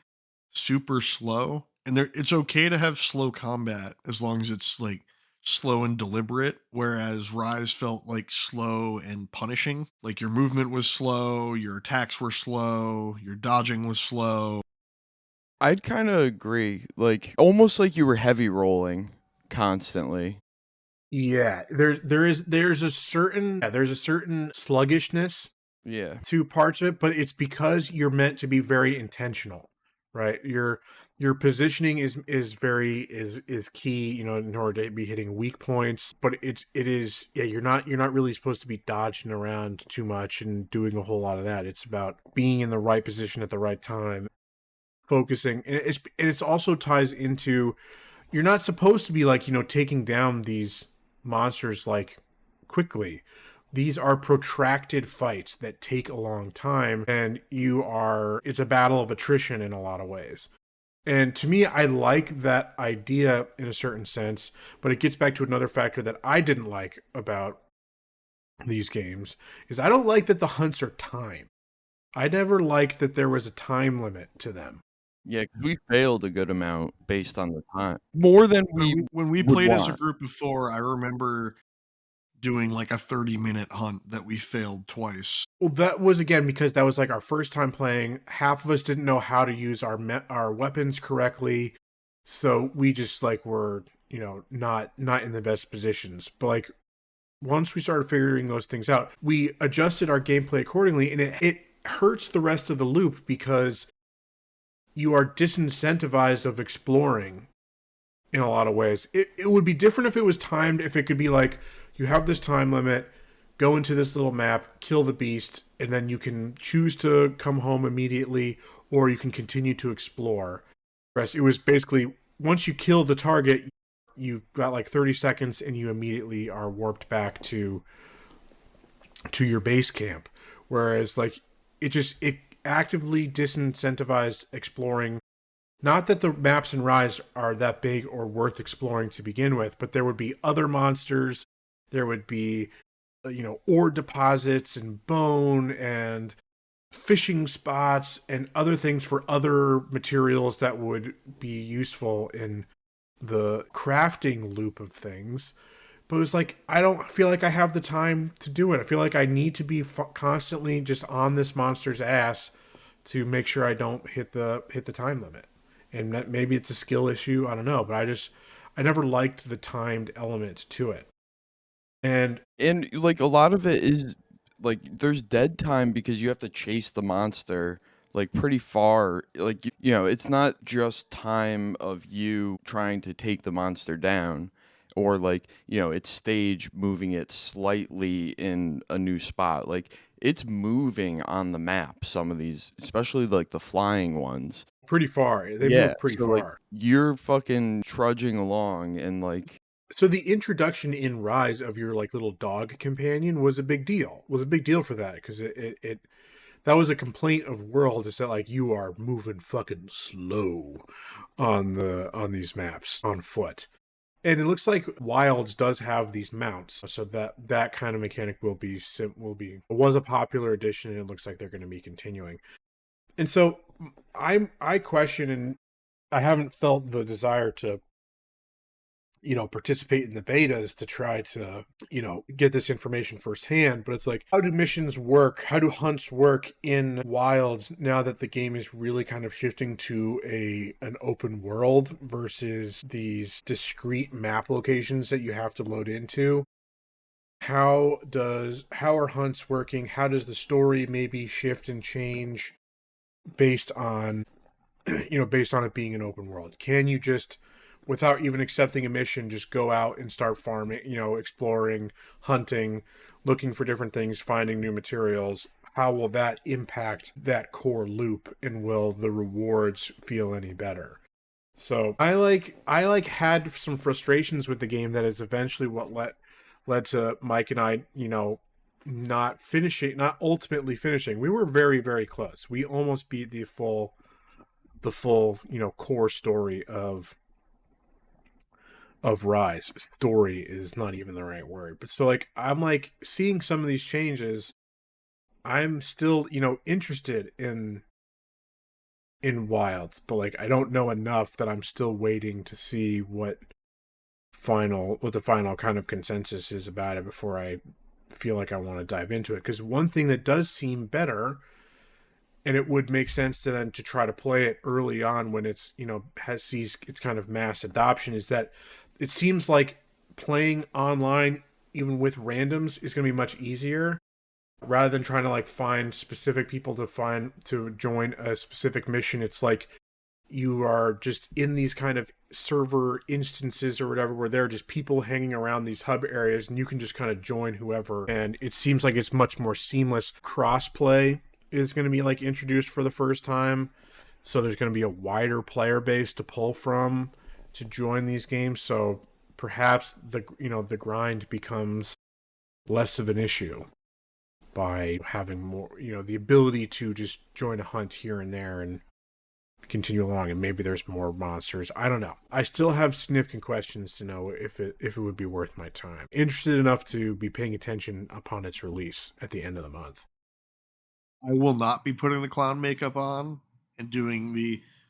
super slow, and it's okay to have slow combat as long as it's like slow and deliberate, whereas Rise felt like slow and punishing. Like your movement was slow, your attacks were slow, your dodging was slow. I'd kind of agree. Like almost like you were heavy rolling constantly. Yeah, there's a certain sluggishness Yeah. to parts of it, but it's because you're meant to be very intentional, right? Your positioning is key, in order to be hitting weak points. But it is you're not really supposed to be dodging around too much and doing a whole lot of that. It's about being in the right position at the right time, focusing, and it's also ties into you're not supposed to be like taking down these monsters like quickly. These are protracted fights that take a long time, and it's a battle of attrition in a lot of ways. And to me, I like that idea in a certain sense, but it gets back to another factor that I didn't like about these games is I don't like that the hunts are timed. I never liked that there was a time limit to them. Yeah, 'cause we failed a good amount based on the time. More than When we would played as a want. group before, I remember doing like a 30-minute hunt that we failed twice. Well, that was again because that was like our first time playing. Half of us didn't know how to use our weapons correctly, so we just like were not in the best positions. But like once we started figuring those things out, we adjusted our gameplay accordingly, and it hurts the rest of the loop because you are disincentivized of exploring in a lot of ways. It would be different if it was timed, if it could be like, you have this time limit, go into this little map, kill the beast, and then you can choose to come home immediately, or you can continue to explore. It was basically, once you kill the target, you've got like 30 seconds and you immediately are warped back to your base camp. Whereas like, it actively disincentivized exploring. Not that the maps in Rise are that big or worth exploring to begin with, but there would be other monsters There would be, ore deposits and bone and fishing spots and other things for other materials that would be useful in the crafting loop of things. But it was like, I don't feel like I have the time to do it. I feel like I need to be constantly just on this monster's ass to make sure I don't hit the time limit. And that maybe it's a skill issue, I don't know, but I never liked the timed element to it. And like a lot of it is like there's dead time because you have to chase the monster like pretty far. Like it's not just time of you trying to take the monster down or like, it's stage moving it slightly in a new spot. Like it's moving on the map, some of these, especially like the flying ones. pretty far. They Yeah, move pretty so like far. you're fucking trudging along and like So the introduction in Rise of your like little dog companion was a big deal. Was a big deal for that because it that was a complaint of World, is that like you are moving fucking slow on these maps on foot. And it looks like Wilds does have these mounts, so that kind of mechanic was a popular addition, and it looks like they're going to be continuing. And so I question, and I haven't felt the desire to participate in the betas to try to, get this information firsthand. But it's like, how do missions work? How do hunts work in Wilds now that the game is really kind of shifting to an open world versus these discrete map locations that you have to load into? How are hunts working? How does the story maybe shift and change based on, based on it being an open world? Can you just, without even accepting a mission, just go out and start farming, exploring, hunting, looking for different things, finding new materials? How will that impact that core loop, and will the rewards feel any better? So I had some frustrations with the game that is eventually what led to Mike and I, not ultimately finishing. We were very, very close. We almost beat the full, core story of Rise. Story is not even the right word, but so like I'm like seeing some of these changes. I'm still interested in Wilds, but like I don't know enough that I'm still waiting to see what the final kind of consensus is about it before I feel like I want to dive into it. Because one thing that does seem better, and it would make sense to then to try to play it early on when it's sees its kind of mass adoption, is that it seems like playing online even with randoms is going to be much easier, rather than trying to like find specific people to join a specific mission. It's like you are just in these kind of server instances or whatever, where there are just people hanging around these hub areas, and you can just kind of join whoever. And it seems like it's much more seamless. Crossplay is going to be like introduced for the first time, so there's going to be a wider player base to pull from to join these games. So perhaps the grind becomes less of an issue by having more, the ability to just join a hunt here and there and continue along, and maybe there's more monsters. I don't know. I still have significant questions to know if it would be worth my time. Interested enough to be paying attention upon its release at the end of the month. I will not be putting the clown makeup on and doing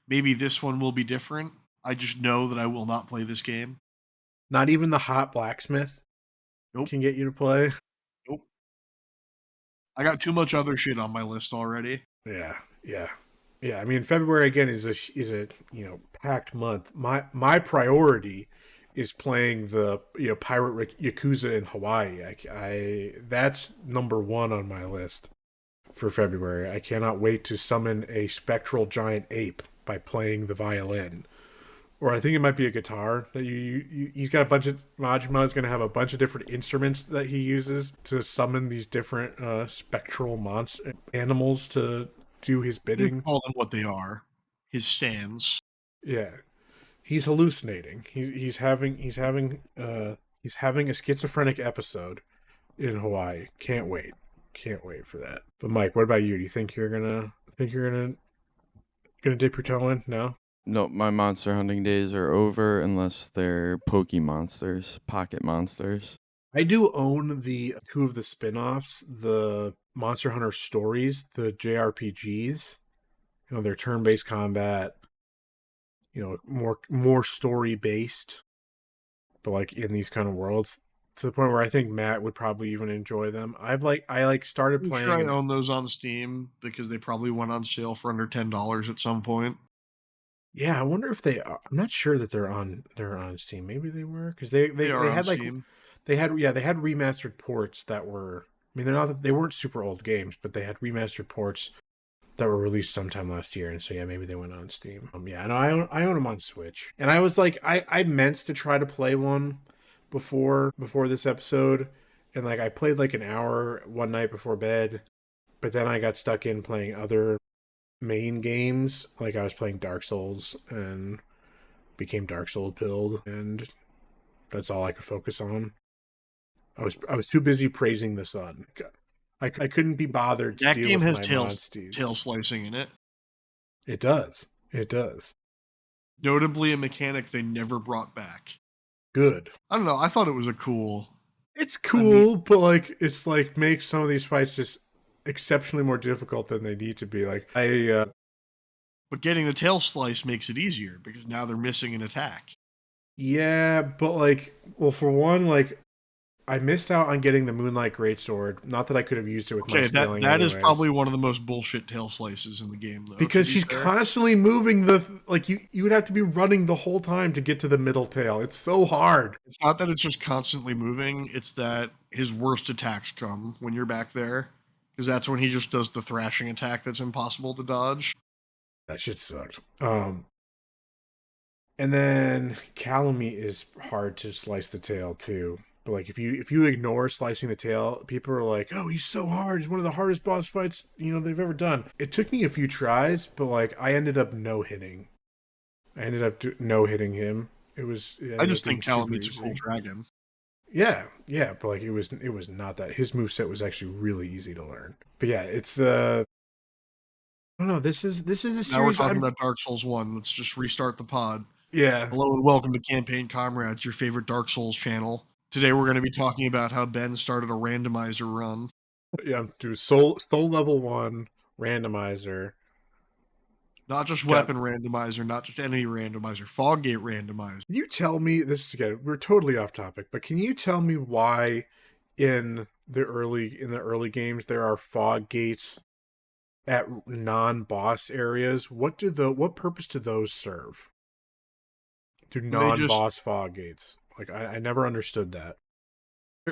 maybe this one will be different. I just know that I will not play this game. Not even the hot blacksmith can get you to play. Nope. I got too much other shit on my list already. Yeah. I mean, February again is a packed month. My priority is playing the Pirate Yakuza in Hawaii. I that's number one on my list for February. I cannot wait to summon a spectral giant ape by playing the violin. Or I think it might be a guitar that he's got a bunch of, Majima is going to have a bunch of different instruments that he uses to summon these different spectral animals to do his bidding. You call them what they are. His stands. Yeah. He's hallucinating. He's having a schizophrenic episode in Hawaii. Can't wait for that. But Mike, what about you? Do you think you're gonna dip your toe in? No? No, my monster hunting days are over unless they're Poke Monsters, pocket monsters. I do own the two of the spin-offs, the Monster Hunter Stories, the JRPGs. You know, they're turn-based combat, you know, more story-based, but like in these kind of worlds, to the point where I think Matt would probably even enjoy them. I started I'm playing sure I and own those on Steam because they probably went on sale for under $10 at some point. yeah, I wonder if they are. I'm not sure that they're on Steam. Maybe they were, because They are they on had like Steam. they had remastered ports that were. I mean, they weren't super old games, but they had remastered ports that were released sometime last year, and so yeah, maybe they went on Steam. Yeah, no, I own them on Switch, and I was like, I meant to try to play one before this episode, and like I played like an hour one night before bed, but then I got stuck in playing other main games. Like I was playing Dark Souls and became Dark Soul pilled, and that's all I could focus on. I was too busy praising the sun. I couldn't be bothered to That deal game with has my tail monsties. slicing in it. It does. It does. Notably, a mechanic they never brought back. Good. I don't know. I thought it was a cool. It's cool, but like it's like makes some of these fights just exceptionally more difficult than they need to be. Like But getting the tail slice makes it easier because now they're missing an attack. yeah, but like, well, for one, like I missed out on getting the Moonlight Greatsword. Not that I could have used it with my Okay, scaling. that is anyways. probably one of the most bullshit tail slices in the game, though. Because to be he's fair. constantly moving like you would have to be running the whole time to get to the middle tail. It's so hard. It's not that it's just constantly moving, it's that his worst attacks come when you're back there. Because that's when he just does the thrashing attack that's impossible to dodge. That shit sucked. And then Calamite is hard to slice the tail too. But like if you ignore slicing the tail, people are like, "Oh, he's so hard. He's one of the hardest boss fights they've ever done." It took me a few tries, but like I ended up no hitting. I ended up no hitting him. I just think Calamite's a cool dragon. Yeah, but like it was not that. His moveset was actually really easy to learn. But yeah, it's I don't know. This is a series. Now we're talking about Dark Souls 1. Let's just restart the pod. Yeah. Hello and welcome to Campaign Comrades, your favorite Dark Souls channel. Today we're going to be talking about how Ben started a randomizer run. Yeah, do soul level 1 randomizer. Not just weapon randomizer, not just enemy randomizer, Foggate randomizer. Can you tell me, this is again, we're totally off topic, but can you tell me why in the early games there are fog gates at non-boss areas? What purpose do those serve? To non-boss fog gates. Like I never understood that.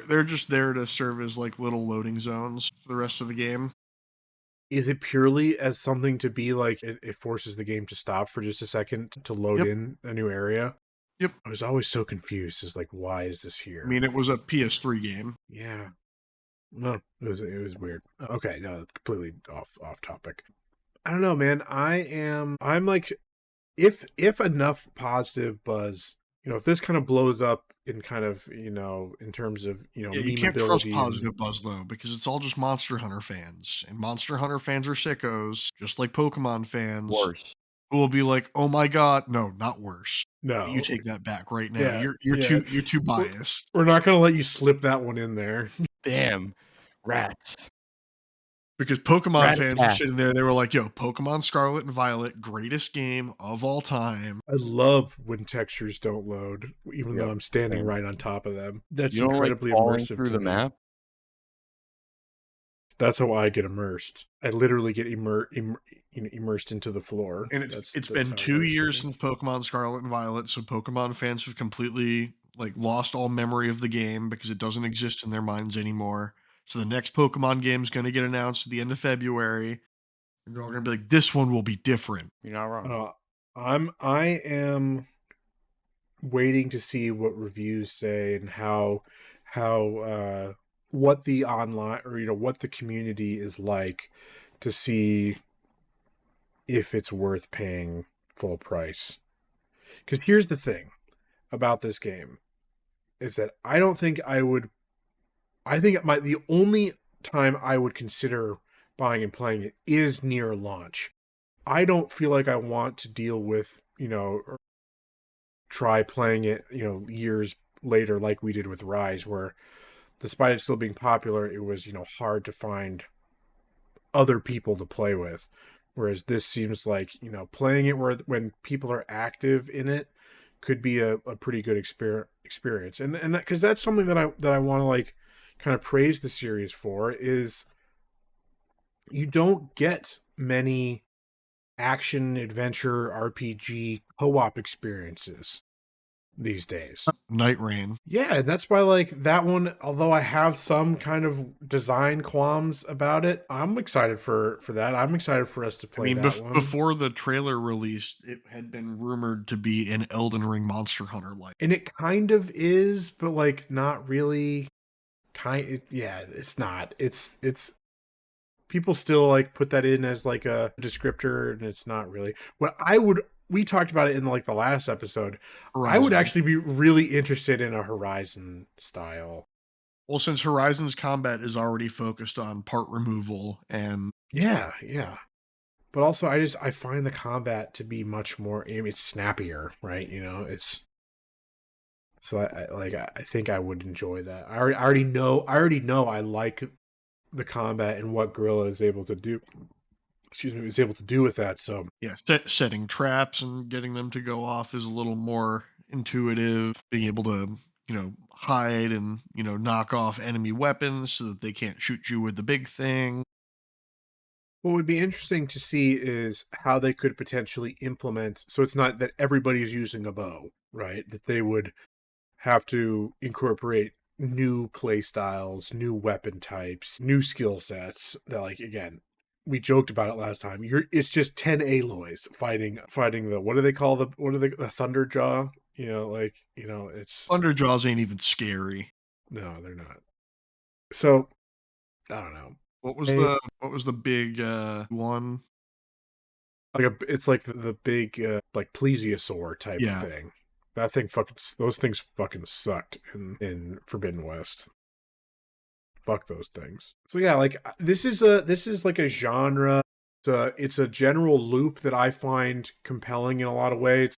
They're just there to serve as like little loading zones for the rest of the game. Is it purely as something to be like it forces the game to stop for just a second to load in a new area? Yep. I was always so confused as like, why is this here? I mean, it was a PS3 game. Yeah. No, it was weird. Okay, no, completely off topic. I don't know, man. I'm like, if enough positive buzz, if this kind of blows up in kind of, in terms of, yeah, you can't trust positive buzz though, because it's all just Monster Hunter fans, and Monster Hunter fans are sickos, just like Pokemon fans. Worse. Who will be like, "Oh my god, no, not worse." No, you take that back right now. Yeah, you're too biased. We're not gonna let you slip that one in there. Damn, rats. Because Pokemon fans were sitting there, they were like, "Yo, Pokemon Scarlet and Violet, greatest game of all time." I love when textures don't load, even though I'm standing right on top of them. That's incredibly immersive through the map. That's how I get immersed. I literally get immersed into the floor. And it's been 2 years since Pokemon Scarlet and Violet, so Pokemon fans have completely like lost all memory of the game because it doesn't exist in their minds anymore. So the next Pokemon game is going to get announced at the end of February. And they're all going to be like, "This one will be different." You're not wrong. I am waiting to see what reviews say and how what the online or what the community is like, to see if it's worth paying full price. Because here's the thing about this game is that I don't think the only time I would consider buying and playing it is near launch. I don't feel like I want to deal with, or try playing it, years later, like we did with Rise, where despite it still being popular, it was, hard to find other people to play with. Whereas this seems like, playing it when people are active in it could be a pretty good experience. And because that's something that I want to like kind of praise the series for, is you don't get many action adventure RPG co-op experiences these days. Night Rain. Yeah, and that's why like that one, although I have some kind of design qualms about it, I'm excited for that. I'm excited for us to play that one. Before the trailer released, it had been rumored to be an Elden Ring Monster Hunter like. And it kind of is, but like not really. It's not. It's people still like put that in as like a descriptor, and it's not really. We talked about it in like the last episode. Horizon. I would actually be really interested in a Horizon style. Well, since Horizon's combat is already focused on part removal and yeah. But also I find the combat to be much more, it's snappier, right? It's so I think I would enjoy that. I already know I like the combat and what Guerrilla is able to do. Is able to do with that. So yeah, setting traps and getting them to go off is a little more intuitive. Being able to, hide and, knock off enemy weapons so that they can't shoot you with the big thing. What would be interesting to see is how they could potentially implement, so it's not that everybody is using a bow, right? That they would have to incorporate new play styles, new weapon types, new skill sets. That, like, again, we joked about it last time. It's just 10 Aloys fighting the, what do they call the Thunderjaw? It's Thunderjaws ain't even scary. No, they're not. So I don't know. What was the big one? It's like the big like plesiosaur type thing. That thing those things fucking sucked in Forbidden West. Fuck those things. So yeah, like this is like a genre. It's a general loop that I find compelling in a lot of ways.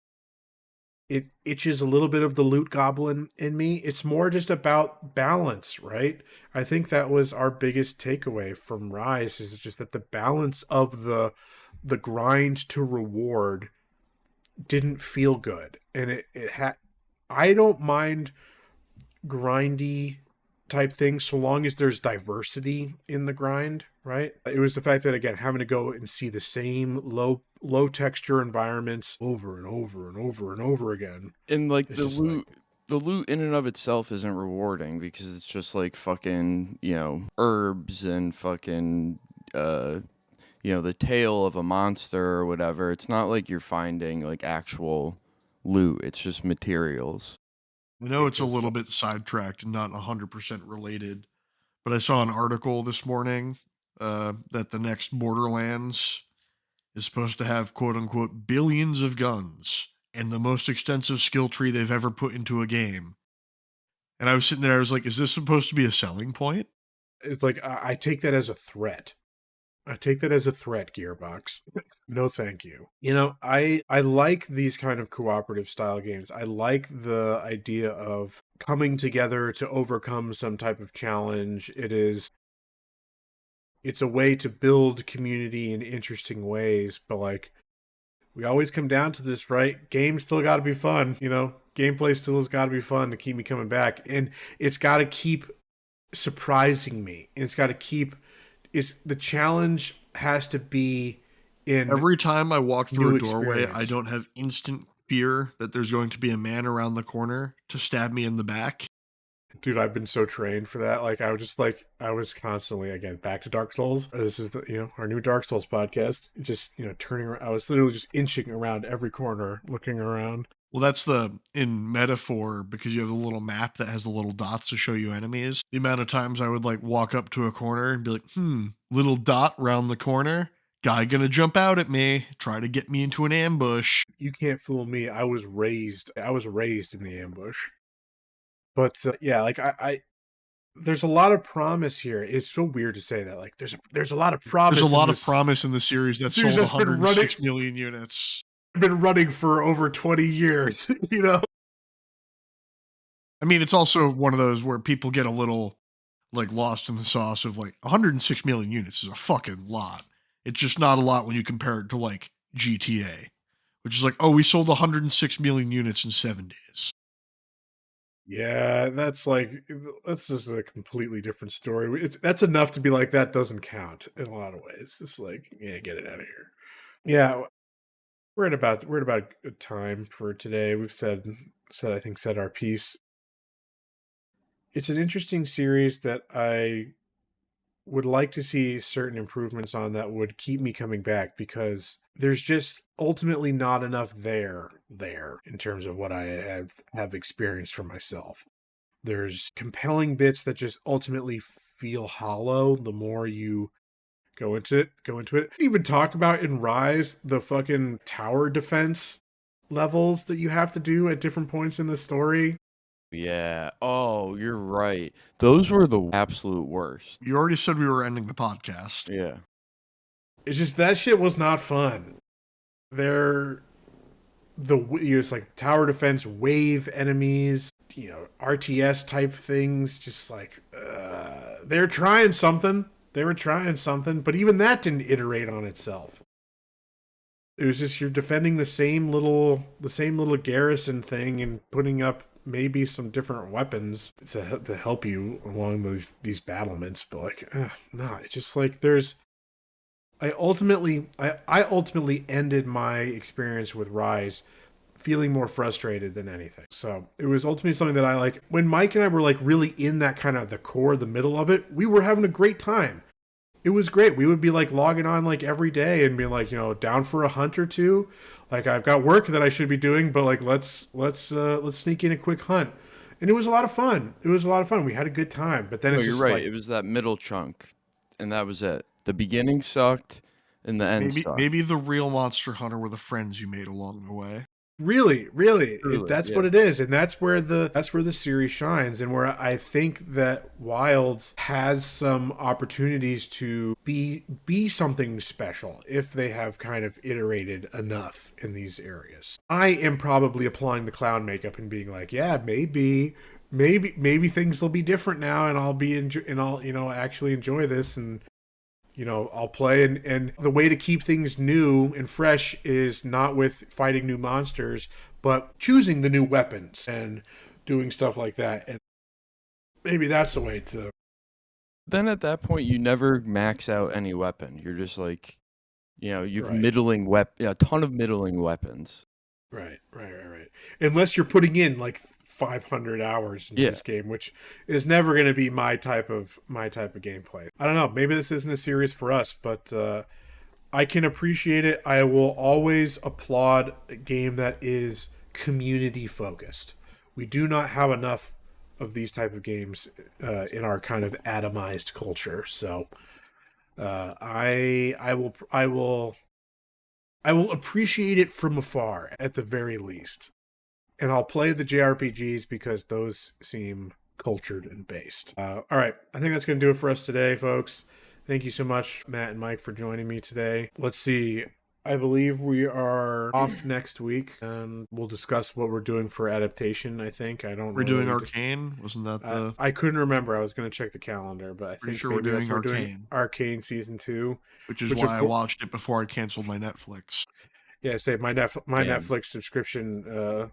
It itches a little bit of the loot goblin in me. It's more just about balance, right? I think that was our biggest takeaway from Rise, is just that the balance of the grind to reward didn't feel good. And I don't mind grindy type things so long as there's diversity in the grind, right? It was the fact that, again, having to go and see the same low texture environments over and over and over and over again. And like the loot in and of itself isn't rewarding, because it's just like fucking, herbs and fucking the tail of a monster or whatever. It's not like you're finding like actual loot. It's just materials. I know it's a little bit sidetracked and not 100% related, but I saw an article this morning that the next Borderlands is supposed to have, quote unquote, billions of guns and the most extensive skill tree they've ever put into a game. And I was sitting there, I was like, is this supposed to be a selling point? It's like, I take that as a threat. I take that as a threat, Gearbox. No, thank you. I like these kind of cooperative style games. I like the idea of coming together to overcome some type of challenge. It's a way to build community in interesting ways, but like, we always come down to this, right? Games still got to be fun, Gameplay still has got to be fun to keep me coming back. And it's got to keep surprising me. And it's got to keep... the challenge has to be in every time I walk through a doorway, I don't have instant fear that there's going to be a man around the corner to stab me in the back. Dude, I've been so trained for that. Like, I was constantly, again, back to Dark Souls. This is our new Dark Souls podcast. Just, turning around. I was literally just inching around every corner, looking around. Well, that's in metaphor, because you have a little map that has the little dots to show you enemies. The amount of times I would like walk up to a corner and be like, little dot round the corner, guy gonna jump out at me, try to get me into an ambush. You can't fool me. I was raised in the ambush. But yeah, like there's a lot of promise here. It's so weird to say that. Like there's a lot of promise. There's a lot of promise in the series that sold 106 million units. Been running for over 20 years, I mean, it's also one of those where people get a little like lost in the sauce of like 106 million units is a fucking lot. It's just not a lot when you compare it to like GTA, which is like, oh, we sold 106 million units in 7 days. Yeah, that's just a completely different story. That's enough to be like, that doesn't count in a lot of ways. It's like, yeah, get it out of here. Yeah, we're at about a time for today. We've said our piece. It's an interesting series that I would like to see certain improvements on that would keep me coming back, because there's just ultimately not enough there in terms of what I have experienced for myself. There's compelling bits that just ultimately feel hollow the more you go into it. Even talk about in Rise the fucking tower defense levels that you have to do at different points in the story. Yeah. Oh, you're right. Those were the absolute worst. You already said we were ending the podcast. Yeah. It's just that shit was not fun. It's like tower defense wave enemies, RTS type things, just like they're trying something. They were trying something, but even that didn't iterate on itself. It was just you're defending the same little garrison thing and putting up maybe some different weapons to help you along these battlements, but like, no, it's just like I ultimately ended my experience with Rise feeling more frustrated than anything. So it was ultimately something that I like. When Mike and I were like really in that kind of the core, the middle of it, we were having a great time. It was great. We would be like logging on like every day and being like, down for a hunt or two. Like, I've got work that I should be doing, but like let's sneak in a quick hunt. And it was a lot of fun. We had a good time. But then you're right. It was that middle chunk, and that was it. The beginning sucked, and the end sucked. Maybe the real Monster Hunter were the friends you made along the way. Really, that's what it is, and that's where the series shines, and where I think that Wilds has some opportunities to be something special if they have kind of iterated enough in these areas. I am probably applying the clown makeup and being like, yeah, maybe things will be different now, and I'll actually enjoy this, and I'll play, and the way to keep things new and fresh is not with fighting new monsters, but choosing the new weapons and doing stuff like that. And maybe that's the way to... Then at that point, you never max out any weapon. You're just like, you've right. a ton of middling weapons. Right. Unless you're putting in like 500 hours into this game, which is never going to be my type of gameplay. I don't know. Maybe this isn't a series for us, but I can appreciate it. I will always applaud a game that is community focused. We do not have enough of these type of games in our kind of atomized culture. So I will appreciate it from afar at the very least. And I'll play the JRPGs because those seem cultured and based. All right. I think that's going to do it for us today, folks. Thank you so much, Matt and Mike, for joining me today. Let's see. I believe we are off next week, and we'll discuss what we're doing for adaptation, I think. We're doing Arcane? Wasn't that the... I couldn't remember. I was going to check the calendar, but I think sure we're doing Arcane. Arcane Season 2. Which is why I watched it before I canceled my Netflix. Yeah, my Netflix subscription...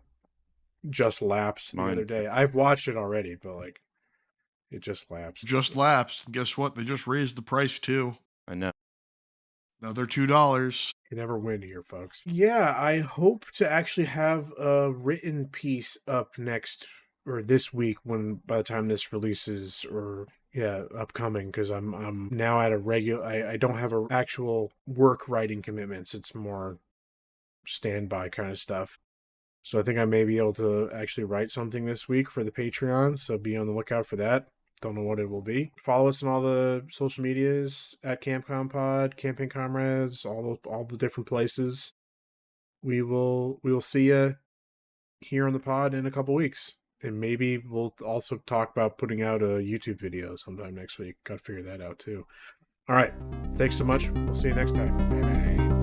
just lapsed the other day. I've watched it already, but like it just lapsed. Just lapsed. Guess what? They just raised the price too. I know. Another $2. You never win here, folks. Yeah, I hope to actually have a written piece up next or this week by the time this releases, or upcoming, because I'm now at a regular. I don't have a actual work writing commitments. It's more standby kind of stuff. So I think I may be able to actually write something this week for the Patreon, so be on the lookout for that. Don't know what it will be. Follow us on all the social medias at CampCompod, Camping Comrades, all the different places. We will see you here on the pod in a couple weeks. And maybe we'll also talk about putting out a YouTube video sometime next week. Got to figure that out too. All right. Thanks so much. We'll see you next time. Bye-bye.